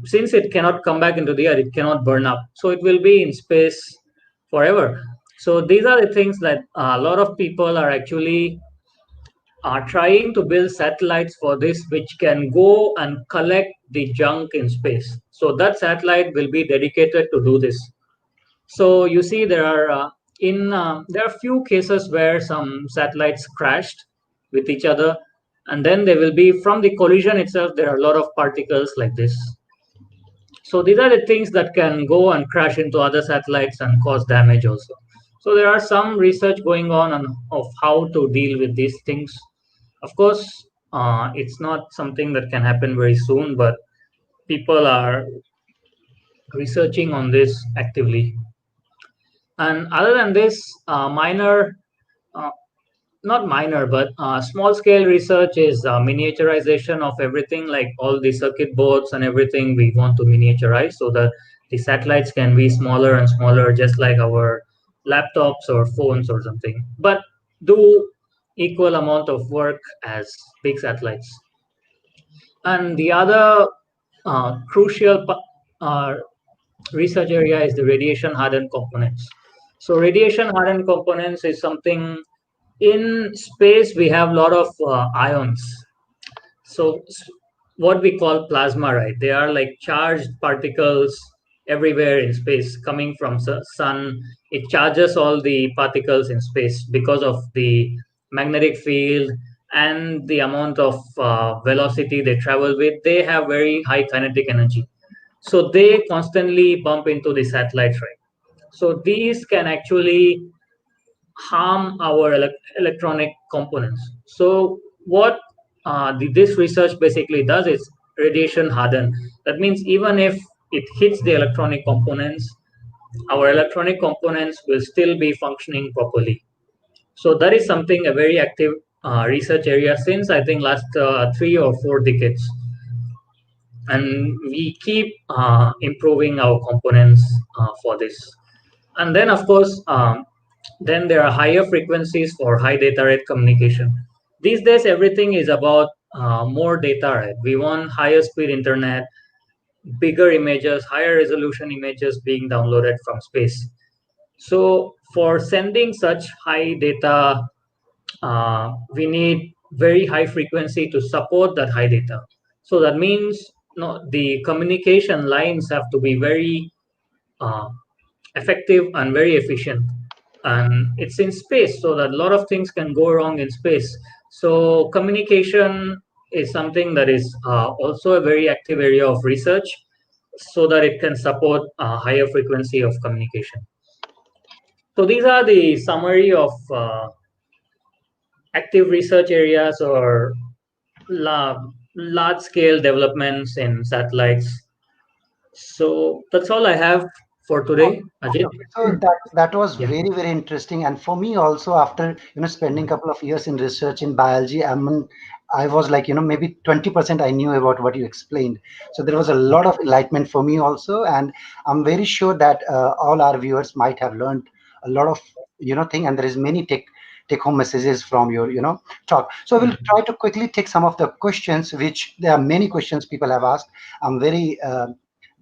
since it cannot come back into the earth, it cannot burn up, so it will be in space forever. So these are the things that a lot of people are actually are trying to build satellites for this, which can go and collect the junk in space. So that satellite will be dedicated to do this. So you see, there are few cases where some satellites crashed with each other, and then there will be, from the collision itself, there are a lot of particles like this. So these are the things that can go and crash into other satellites and cause damage also. So there are some research going on of how to deal with these things. Of course, it's not something that can happen very soon, but people are researching on this actively. And other than this, uh, not minor, but small scale research is miniaturization of everything, like all the circuit boards and everything we want to miniaturize so that the satellites can be smaller and smaller, just like our laptops or phones or something. But do equal amount of work as big satellites. And the other crucial research area is the radiation hardened components. So radiation hardened components is something in space we have a lot of ions. So what we call plasma, right? They are like charged particles everywhere in space coming from sun. It charges all the particles in space because of the magnetic field and the amount of velocity they travel with. They have very high kinetic energy, so they constantly bump into the satellites, right? So these can actually harm our electronic components. So what this research basically does is radiation harden. That means even if it hits the electronic components, our electronic components will still be functioning properly. So that is something a very active research area since I think last 3 or 4 decades, and we keep improving our components for this. And then of course, then there are higher frequencies for high data rate communication. These days everything is about more data, right? We want higher speed internet, bigger images, higher resolution images being downloaded from space. So for sending such high data, we need very high frequency to support that high data. So that means, no, the communication lines have to be very uh, effective and very efficient. And it's in space, so that a lot of things can go wrong in space. So communication is something that is also a very active area of research, so that it can support a higher frequency of communication. So these are the summary of active research areas or large scale developments in satellites. So that's all I have for today, Ajit. Okay, so that was Yeah, very interesting, and for me also, after spending a couple of years in research in biology, I was like maybe 20% I knew about what you explained. So there was a lot of enlightenment for me also, and I'm very sure that all our viewers might have learned a lot of thing, and there is many take home messages from your talk. So we'll try to quickly take some of the questions, which there are many questions people have asked. I'm very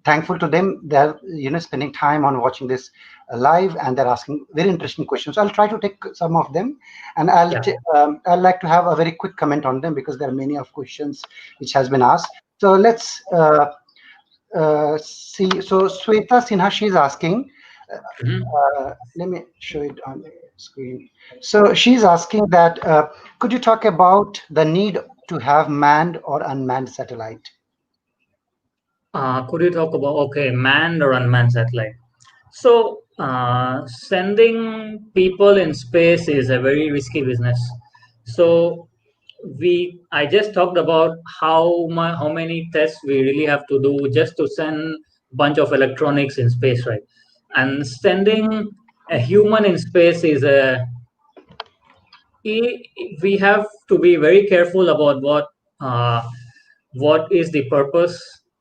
thankful to them. They're spending time on watching this live, and they're asking very interesting questions. So I'll try to take some of them, and yeah. I'd like to have a very quick comment on them because there are many of questions which has been asked. So let's see. So Sweta Sinha, she's asking, Mhm. let me show it on the screen. So she's asking that could you talk about the need to have manned or unmanned satellite? Could you talk about, okay, manned or unmanned satellite? So, sending people in space is a very risky business. So, I just talked about how many tests we really have to do just to send bunch of electronics in space, right? And sending a human in space is we have to be very careful about uh, what is the purpose.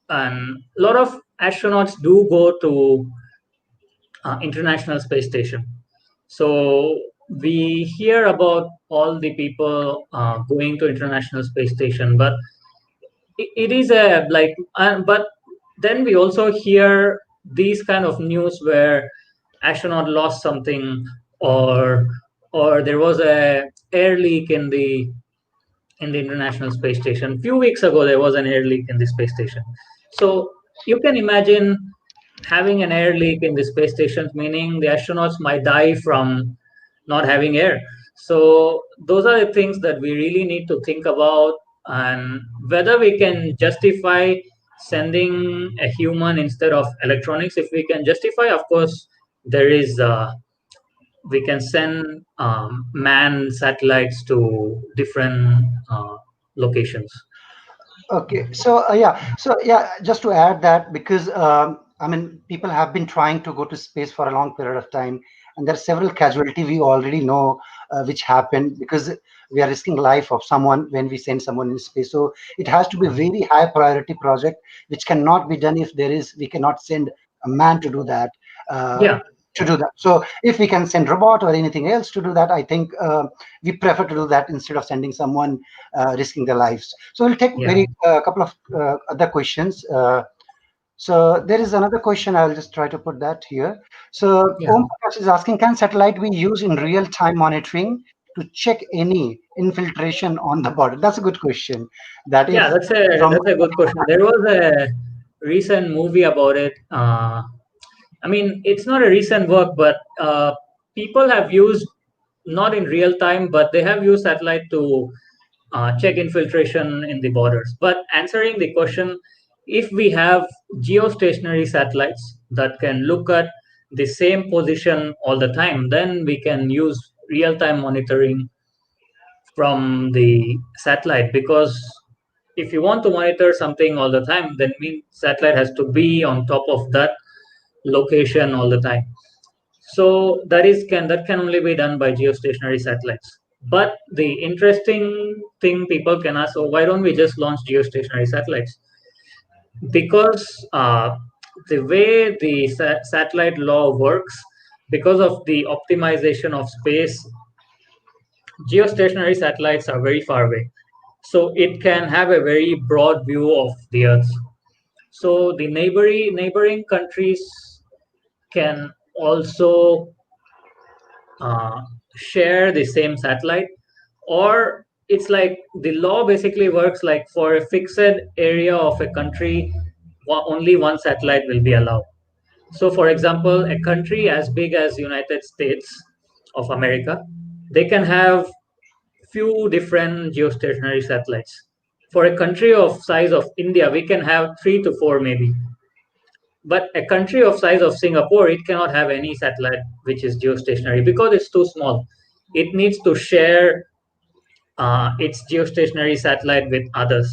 And a lot of astronauts do go to International Space Station. So we hear about all the people going to International Space Station, but it is a like, but then we also hear these kind of news where astronaut lost something, or there was a air leak in the International Space Station. Few weeks ago, there was an air leak in the space station. So you can imagine having an air leak in the space stations, meaning the astronauts might die from not having air. So those are the things that we really need to think about, and whether we can justify sending a human instead of electronics. If we can justify, of course, there is we can send manned satellites to different locations. Okay, so yeah, just to add that, because I mean, people have been trying to go to space for a long period of time, and there are several casualties we already know which happen because we are risking life of someone when we send someone in space. So it has to be a very high priority project, which cannot be done if we cannot send a man to do that. Uh, Yeah. to do that. So if we can send robot or anything else to do that, I think we prefer to do that instead of sending someone risking their lives. So we'll take Yeah, very couple of other questions. So there is another question. I'll just try to put that here. So yeah, Om Prakash is asking, can satellite be used in real-time monitoring to check any infiltration on the border? That's a good question. That yeah. if from That's a good question. There was a recent movie about it. I mean, it's not a recent work, but people have used, not in real time, but they have used satellite to check infiltration in the borders. But answering the question, if we have geostationary satellites that can look at the same position all the time, then we can use real time monitoring from the satellite. Because if you want to monitor something all the time, then means satellite has to be on top of that location all the time. So that can only be done by geostationary satellites. But the interesting thing people can ask, oh, why don't we just launch geostationary satellites? Because the way the satellite law works, because of the optimization of space, geostationary satellites are very far away. So it can have a very broad view of the Earth. So the neighboring countries can also uh, share the same satellite, or it's like the law basically works like for a fixed area of a country, only one satellite will be allowed. So for example, a country as big as United States of America, they can have few different geostationary satellites. For a country of size of India, we can have 3 to 4 maybe. But a country of size of Singapore, it cannot have any satellite which is geostationary because it's too small. It needs to share its geostationary satellite with others.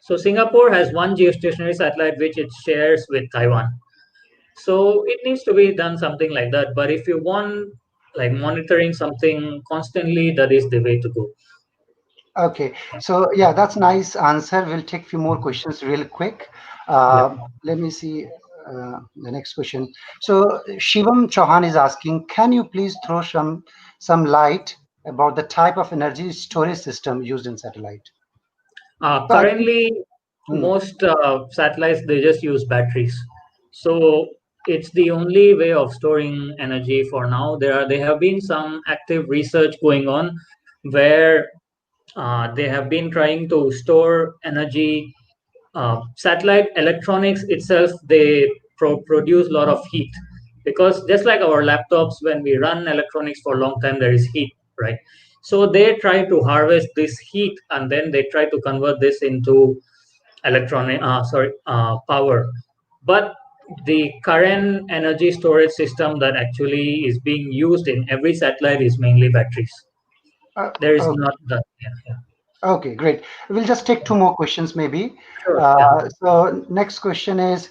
So Singapore has one geostationary satellite which it shares with Taiwan. So it needs to be done something like that. But if you want like monitoring something constantly, that is the way to go. Okay, so yeah, that's nice answer. We'll take few more questions real quick. Yeah. Let me see the next question. So Shivam Chauhan is asking, can you please throw some light about the type of energy storage system used in satellite? So I think, Currently, hmm, most satellites they just use batteries, so it's the only way of storing energy for now. There have been some active research going on where they have been trying to store energy. Satellite electronics itself, they produce a lot of heat, because just like our laptops, when we run electronics for a long time there is heat, right? So they try to harvest this heat and then they try to convert this into power. But the current energy storage system that actually is being used in every satellite is mainly batteries. uh, There is okay. not that. Yeah, yeah. Okay, great. We'll just take two more questions maybe. Sure. Yeah, So next question is,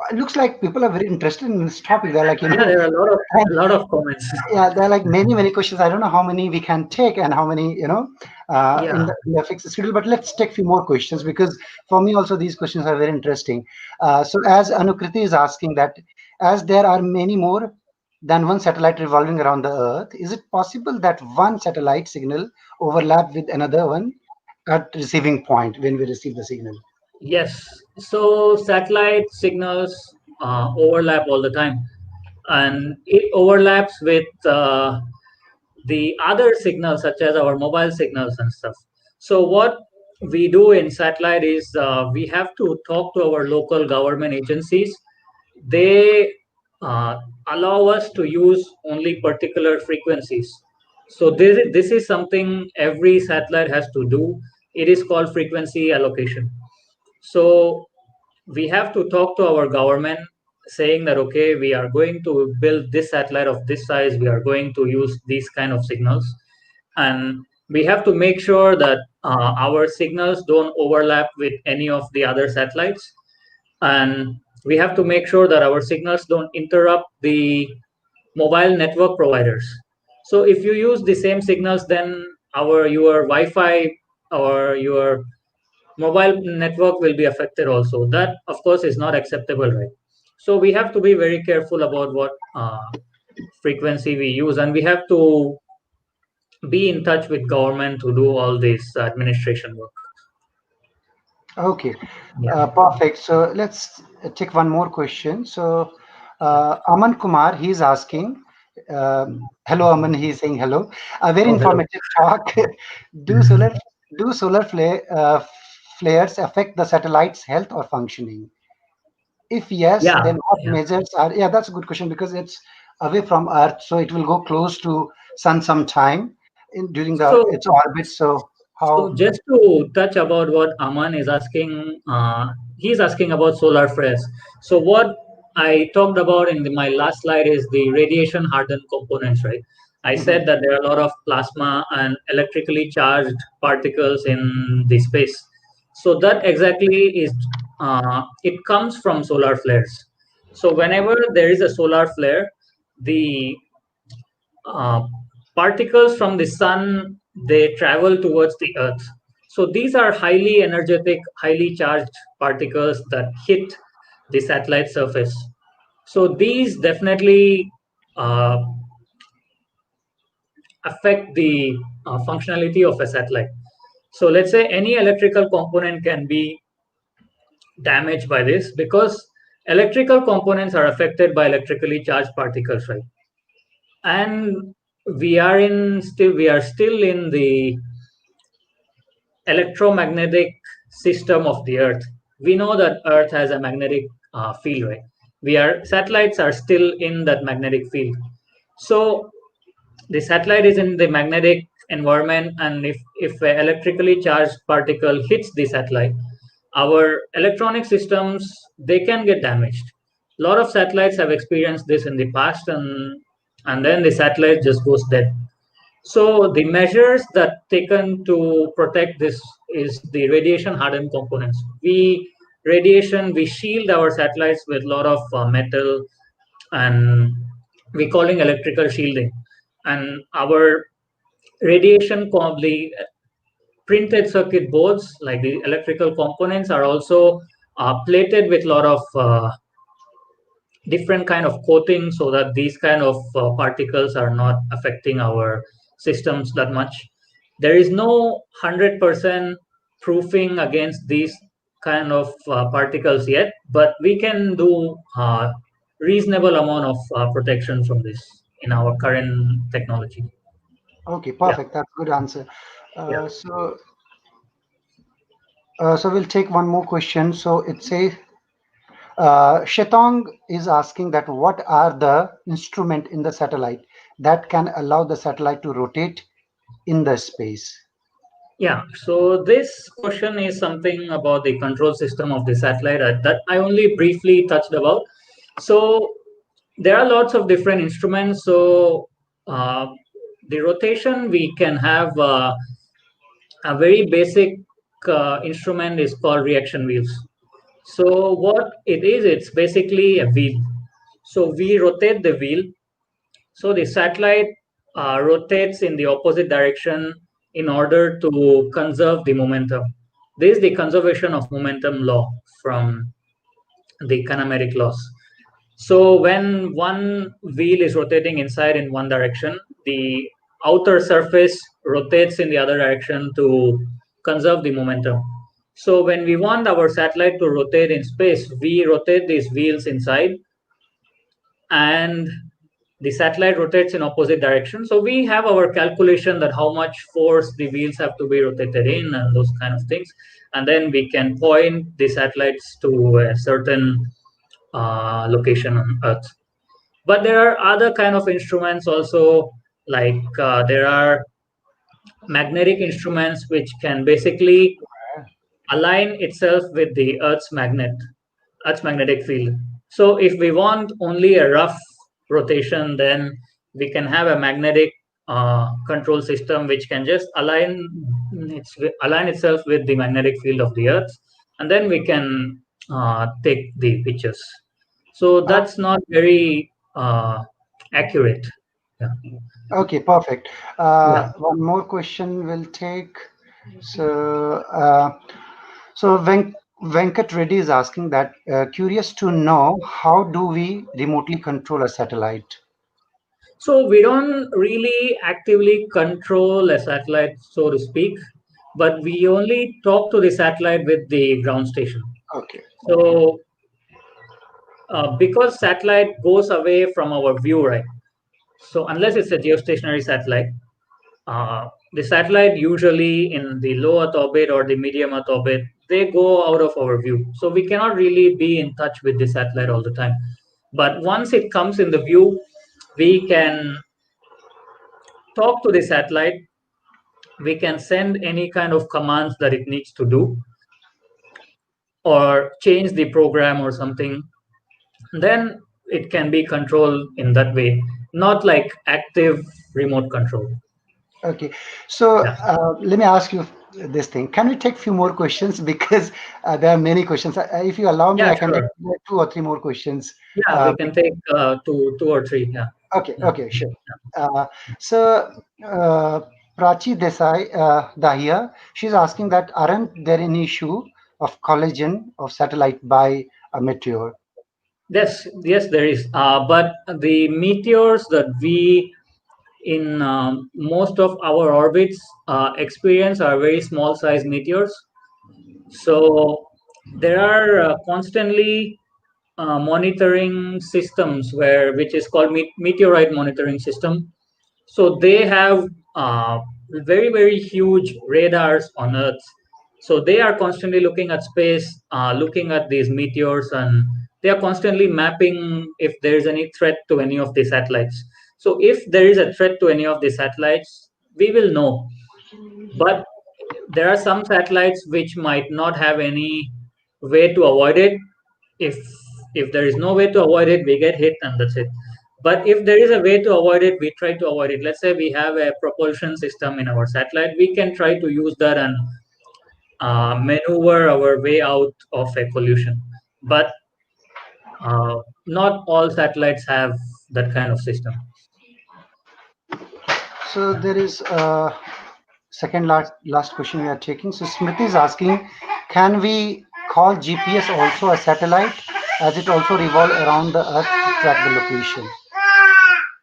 it looks like people are very interested in this topic. They're like, yeah, there are a lot of comments. yeah, there are like many questions. I don't know how many we can take and how many Yeah. in the fixed schedule, but let's take few more questions because for me also these questions are very interesting. So as Anukriti is asking that, as there are many more than one satellite revolving around the earth, is it possible that one satellite signal overlap with another one at receiving point when we receive the signal? Yes. So satellite signals overlap all the time, and it overlaps with the other signals such as our mobile signals and stuff. So what we do in satellite is we have to talk to our local government agencies. They uh, allow us to use only particular frequencies. So this is something every satellite has to do. It is called frequency allocation. So we have to talk to our government saying that okay, we are going to build this satellite of this size, we are going to use these kind of signals, and we have to make sure that our signals don't overlap with any of the other satellites, and we have to make sure that our signals don't interrupt the mobile network providers. So if you use the same signals, then our your wi-fi or your mobile network will be affected also. That of course is not acceptable, right? So we have to be very careful about what frequency we use, and we have to be in touch with government to do all this administration work. Okay, Yeah. perfect. So let's take one more question. So Aman Kumar, he's asking, uh, hello Aman, he's saying hello. A very Oh, hello. informative talk. do solar do solar flares affect the satellite's health or functioning? If yes, Yeah. then what Yeah. measures are? Yeah, that's a good question because it's away from Earth, so it will go close to Sun sometime during the So its orbit. So So how? just to touch about what Aman is asking, he's asking about solar flares. So what I talked about in my last slide is the radiation hardened components, right? I said that there are a lot of plasma and electrically charged particles in the space. So that exactly is, it comes from solar flares. So whenever there is a solar flare, the uh, particles from the sun, they travel towards the earth. So these are highly energetic, highly charged particles that hit the satellite surface. So these definitely uh, affect the functionality of a satellite. So let's say any electrical component can be damaged by this, because electrical components are affected by electrically charged particles, right? And we are still in the electromagnetic system of the earth. We know that earth has a magnetic field, right? We are Satellites are still in that magnetic field. So the satellite is in the magnetic environment, and if an electrically charged particle hits the satellite, our electronic systems, they can get damaged. A lot of satellites have experienced this in the past, and then the satellite just goes dead. So the measures that taken to protect this is the radiation hardened components. We shield our satellites with a lot of metal, and we calling electrical shielding. And our the printed circuit boards, like the electrical components, are also plated with a lot of different kind of coating, so that these kind of particles are not affecting our systems that much. There is no 100% proofing against these kind of particles yet, but we can do reasonable amount of protection from this in our current technology. Okay, Yeah. perfect. That's a good answer. Yeah. So we'll take one more question. So it says, Shetong is asking that what are the instrument in the satellite that can allow the satellite to rotate in the space? Yeah, so this question is something about the control system of the satellite that I only briefly touched about. So there are lots of different instruments. So uh, the rotation, we can have a very basic instrument is called reaction wheels. So what it is, it's basically a wheel. So we rotate the wheel, so the satellite rotates in the opposite direction in order to conserve the momentum. This is the conservation of momentum law from the kinematic laws. So when one wheel is rotating inside in one direction, the outer surface rotates in the other direction to conserve the momentum. So when we want our satellite to rotate in space, we rotate these wheels inside, and the satellite rotates in opposite direction. So we have our calculation that how much force the wheels have to be rotated in and those kind of things, and then we can point the satellites to a certain location on earth. But there are other kind of instruments also, like there are magnetic instruments which can basically align itself with the Earth's magnetic field. So if we want only a rough rotation, then we can have a magnetic control system which can just align itself with the magnetic field of the Earth, and then we can take the pictures. So Uh, that's not very accurate. Yeah. okay, perfect. Yeah. One more question we'll take. So, Venkat Reddy is asking that, curious to know how do we remotely control a satellite? So we don't really actively control a satellite, so to speak, but we only talk to the satellite with the ground station. Okay. So because satellite goes away from our view, right? So unless it's a geostationary satellite, the satellite usually in the low Earth orbit or the medium Earth orbit, they go out of our view. So we cannot really be in touch with the satellite all the time. But once it comes in the view, we can talk to the satellite. We can send any kind of commands that it needs to do or change the program or something. Then it can be controlled in that way, not like active remote control. Okay. So Yeah, let me ask you this thing. Can we take few more questions? Because there are many questions. If you allow me, yeah, I can take sure. two or three more questions. Yeah, Uh, we can take two or three. Yeah, okay, yeah. okay, sure. So uh, Prachi Desai Dahia, she's asking that aren't there any issue of collision of satellite by a meteor? Yes, yes, there is. But the meteors that we in most of our orbits experience are very small size meteors. So there are constantly monitoring systems where which is called meteorite monitoring system. So they have very huge radars on Earth. So they are constantly looking at space, looking at these meteors, and they are constantly mapping if there is any threat to any of the satellites. So if there is a threat to any of the satellites, we will know. But there are some satellites which might not have any way to avoid it. If there is no way to avoid it, we get hit and that's it. But if there is a way to avoid it, we try to avoid it. Let's say we have a propulsion system in our satellite, we can try to use that and maneuver our way out of a collision. But not all satellites have that kind of system. So there is second last question we are taking. So Smith is asking, can we call GPS also a satellite as it also revolve around the Earth to track the location?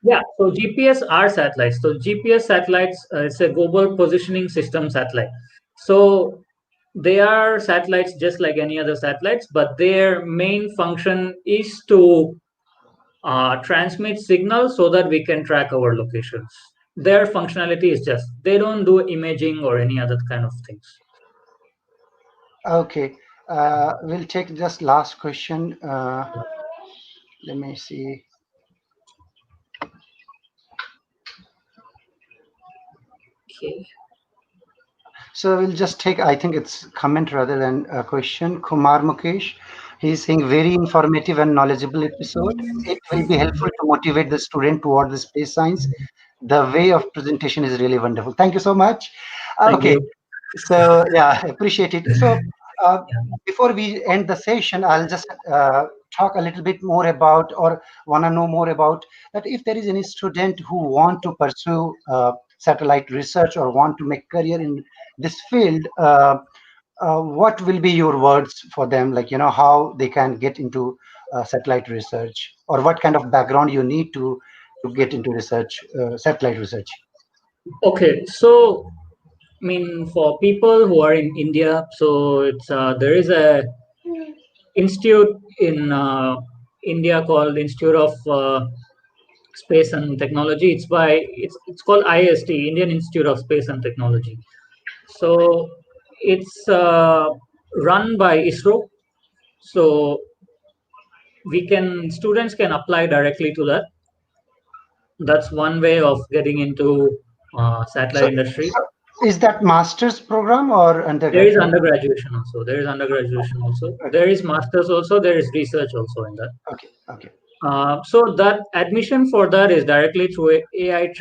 Yeah, so GPS are satellites. So GPS satellites, it's a global positioning system satellite. So they are satellites just like any other satellites, but their main function is to transmit signals so that we can track our locations. Their functionality is just they don't do imaging or any other kind of things. Okay, we'll take just last question. Let me see. Okay. So we'll just take, I think it's comment rather than a question. Kumar Mukesh, he's saying very informative and knowledgeable episode. It will be helpful to motivate the student toward the space science. The way of presentation is really wonderful. Thank you so much. Thank Okay, you. so yeah, I appreciate it. So uh, Yeah. before we end the session, I'll just talk a little bit more about or want to know more about that if there is any student who want to pursue satellite research or want to make career in this field, what will be your words for them? Like, how they can get into satellite research or what kind of background you need to get into research, satellite research. Okay. So I mean, for people who are in India, so it's there is a institute in India called Institute of Space and Technology. It's called IST, Indian Institute of Space and Technology. So it's run by ISRO. So we can students can apply directly to that. That's one way of getting into satellite So, industry. so is that master's program or There undergrad is program? undergraduation also. There is undergraduation also. Okay, There is masters also. There is research also in that. okay, okay, So that admission for that is directly through AI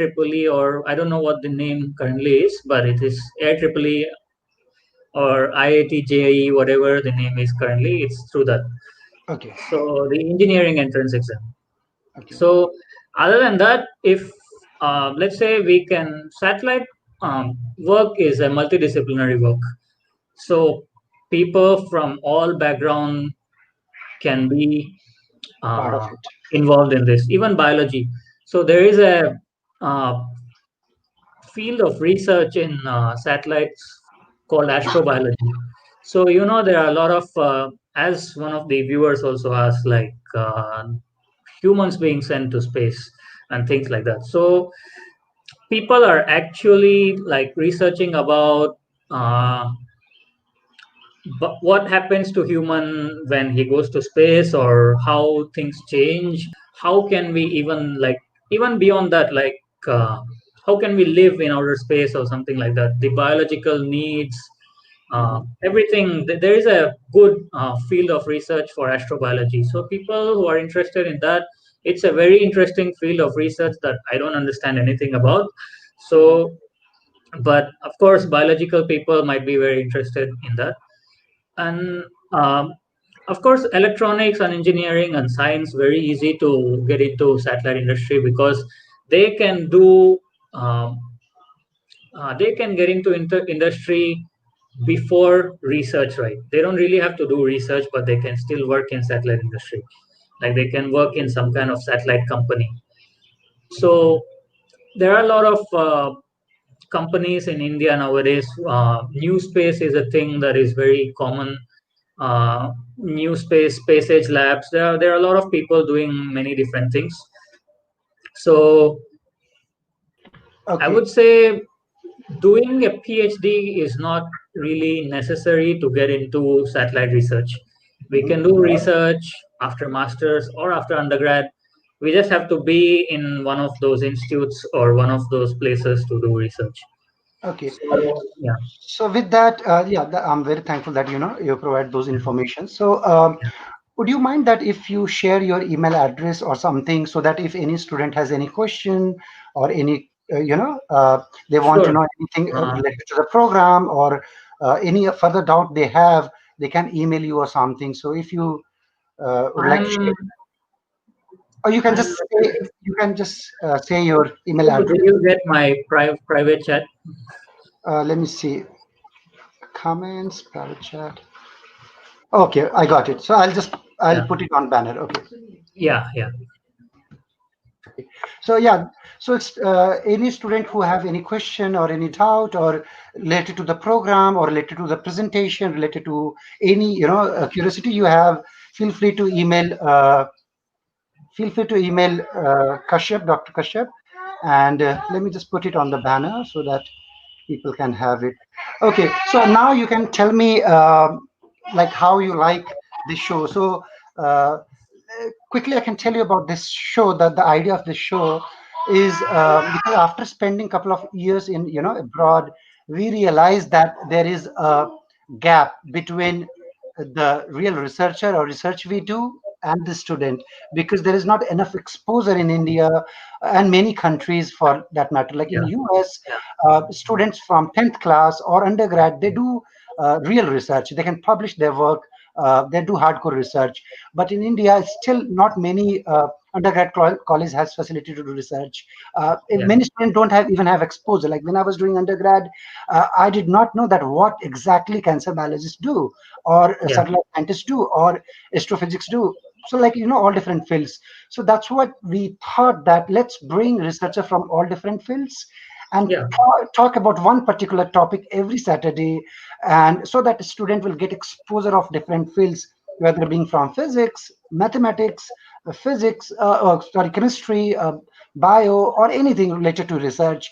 or I don't know what the name currently is, but it is AI or IIT JEE, whatever the name is currently. It's through that. okay, So the engineering entrance exam. okay. So other than that, if let's say we can satellite work is a multidisciplinary work. So people from all background can be Part of uh, it. involved in this, even biology. So there is a uh, field of research in satellites called astrobiology. So there are a lot of as one of the viewers also asked, like humans being sent to space and things like that. So people are actually like researching about uh, what happens to human when he goes to space, or how things change. How can we even like, even beyond that, like how can we live in outer space or something like that, the biological needs, Mhm. everything. There is a good field of research for astrobiology. So people who are interested in that, it's a very interesting field of research that I don't understand anything about. Mhm. So, but of course biological people might be very interested in that. And of course electronics and engineering and science, very easy to get into satellite industry, because they can do um, they can get into industry before research, right? They don't really have to do research, but they can still work in satellite industry. Like they can work in some kind of satellite company. So there are a lot of companies in India nowadays. New space is a thing that is very common. New space, space age labs. There are a lot of people doing many different things. So I Okay. would say doing a PhD is not really necessary to get into satellite research. We Mhm. can do research after masters or after undergrad. We just have to be in one of those institutes or one of those places to do research. Okay. So yeah, So with that, yeah, I'm very thankful that you provide those information. So would you mind that if you share your email address or something, so that if any student has any question or any they want to sure. know anything Uh, related to the program, or any further doubt they have, they can email you or something. So if you would like to I'm share, or you can I'm just not say, really. say your email Oh, did address. you get my private chat? Let me see. Comments, private chat. Okay, I got it. So I'll Yeah, put it on banner. Okay. yeah, yeah, So yeah, so it's any student who have any question or any doubt or related to the program or related to the presentation, related to any curiosity you have, feel free to email. Kashyap, Dr. Kashyap, and let me just put it on the banner so that people can have it. Okay, so now you can tell me like how you like this show. So quickly, I can tell you about this show. That the idea of this show is because after spending a couple of years in abroad, we realized that there is a gap between the real researcher or research we do and the student, because there is not enough exposure in India and many countries for that matter. Like in yeah, US, yeah, students from 10th class or undergrad, they do real research. They can publish their work. They do hardcore research. But in India, still not many undergrad college has facility to do research. yeah, Many students don't have even have exposure. Like when I was doing undergrad, I did not know that what exactly cancer biologists do, or yeah, satellite scientists do, or astrophysics do. So like all different fields. So that's what we thought, that let's bring researcher from all different fields and yeah, talk about one particular topic every Saturday, and so that the student will get exposure of different fields, whether being from physics, mathematics, physics, sorry, chemistry, bio, or anything related to research,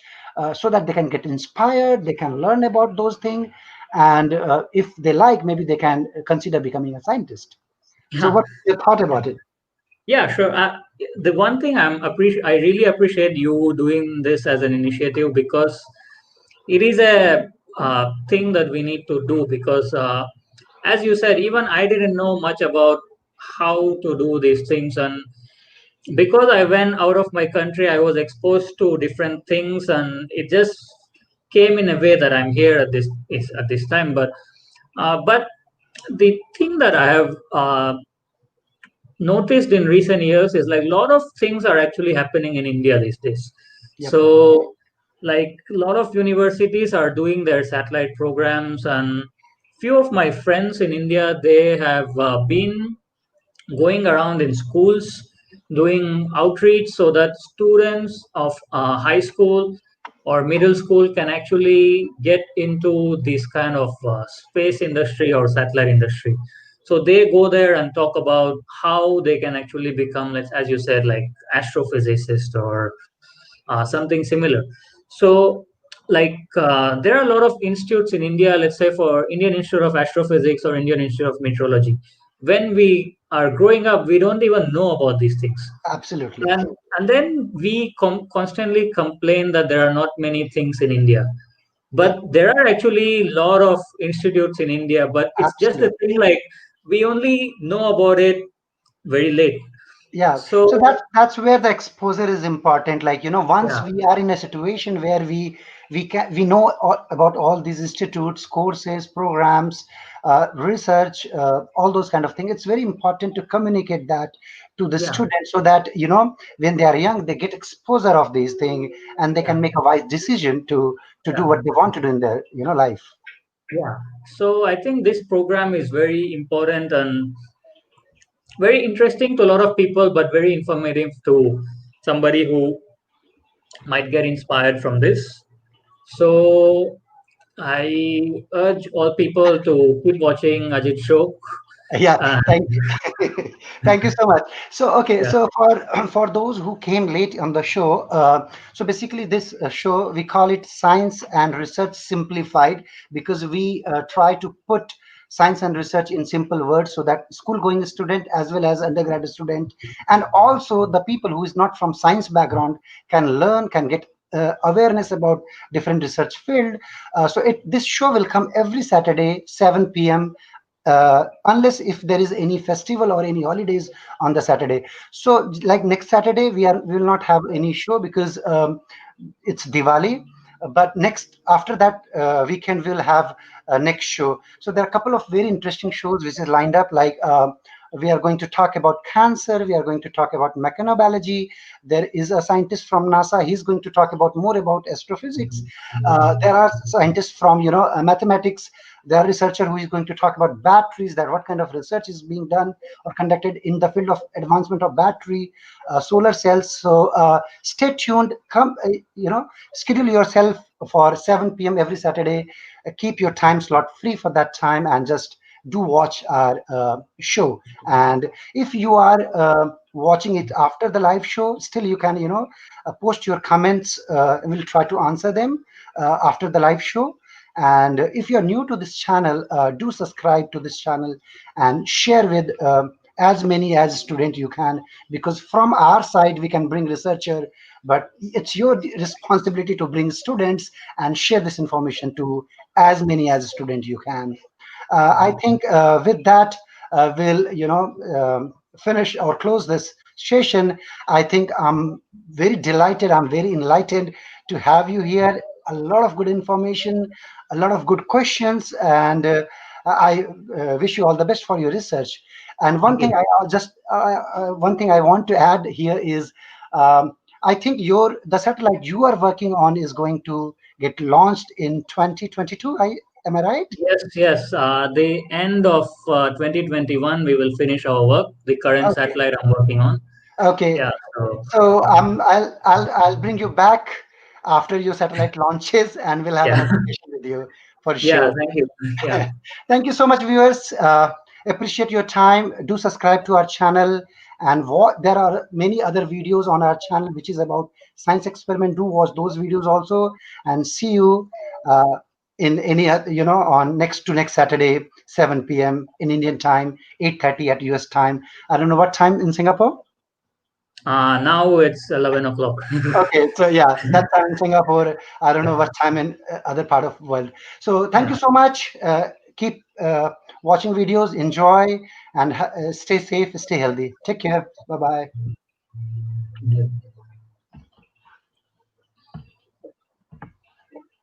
so that they can get inspired, they can learn about those things, and if they like, maybe they can consider becoming a scientist. So, yeah. what your thought about it? Yeah, sure. The one thing I really appreciate you doing this as an initiative, because it is a thing that we need to do, because as you said, even I didn't know much about how to do these things. And because I went out of my country, I was exposed to different things, and it just came in a way that I'm here at this time. But the thing that I have noticed in recent years is like a lot of things are actually happening in India these days. Yep. So like a lot of universities are doing their satellite programs, and few of my friends in India, they have been going around in schools doing outreach so that students of high school or middle school can actually get into this kind of space industry or satellite industry. So they go there and talk about how they can actually become, let's, as you said, like astrophysicist or something similar. So, like, there are a lot of institutes in India, let's say for Indian Institute of Astrophysics or Indian Institute of Meteorology. When we are growing up, we don't even know about these things. Absolutely. And then we constantly complain that there are not many things in India. Yeah, But there are actually a lot of institutes in India, but it's just a absolutely. thing like we only know about it very late. Yeah, so So, that's where the exposure is important. Like, once yeah, we are in a situation where we know about all these institutes, courses, programs, research, all those kind of things, it's very important to communicate that to the yeah, students so that when they are young, they get exposure of these things and they yeah, can make a wise decision to do yeah. what they want to do in their life. Yeah. So I think this program is very important and very interesting to a lot of people, but very informative to somebody who might get inspired from this. So I urge all people to keep watching Ajit show. Yeah, Uh, thank you. Thank you so much. So, okay, yeah, so for for those who came late on the show, so basically this show we call it Science and Research Simplified because we try to put science and research in simple words so that school-going student as well as undergraduate student and also the people who is not from science background can learn, can get awareness about different research field. So this show will come every Saturday, 7 p.m. Unless if there is any festival or any holidays on the Saturday. So like next Saturday we will not have any show because it's Diwali. But next after that weekend we'll have a next show. So there are a couple of very interesting shows which is lined up. Like we are going to talk about cancer. We are going to talk about mechanobiology. There is a scientist from NASA. He's going to talk about more about astrophysics. There are scientists from mathematics. There are researcher who is going to talk about batteries, that what kind of research is being done or conducted in the field of advancement of battery, solar cells. So stay tuned. Come, schedule yourself for 7 p.m. every Saturday. Keep your time slot free for that time and just do watch our show. And if you are watching it after the live show, still you can, post your comments. We'll try to answer them after the live show. And if you're new to this channel, do subscribe to this channel and share with as many as student you can, because from our side we can bring researcher, but it's your responsibility to bring students and share this information to as many as student you can. I think with that, we'll finish or close this session. I think I'm very delighted. I'm very enlightened to have you here. A lot of good information, a lot of good questions, and I wish you all the best for your research. And one thank thing you. one thing I want to add here is. I think the satellite you are working on is going to get launched in 2022. Am I right? Yes, yes. The end of 2021, we will finish our work. The current Okay. satellite I'm working on. Okay. Yeah. So, So I'll bring you back after your satellite launches, and we'll have yeah, another session with you for yeah. sure. Thank you. Yeah, Thank you so much, viewers. Appreciate your time. Do subscribe to our channel, and there are many other videos on our channel which is about science experiment. Do watch those videos also, and see you in any on next Saturday, 7 p.m. in Indian time, 8:30 at US time. I don't know what time in Singapore. now it's 11 o'clock. Okay, so yeah, that time in Singapore. I don't know what time in other part of world. So thank Yeah. you so much. Keep watching videos, enjoy, and stay safe, stay healthy. Take care. Bye bye. Yeah.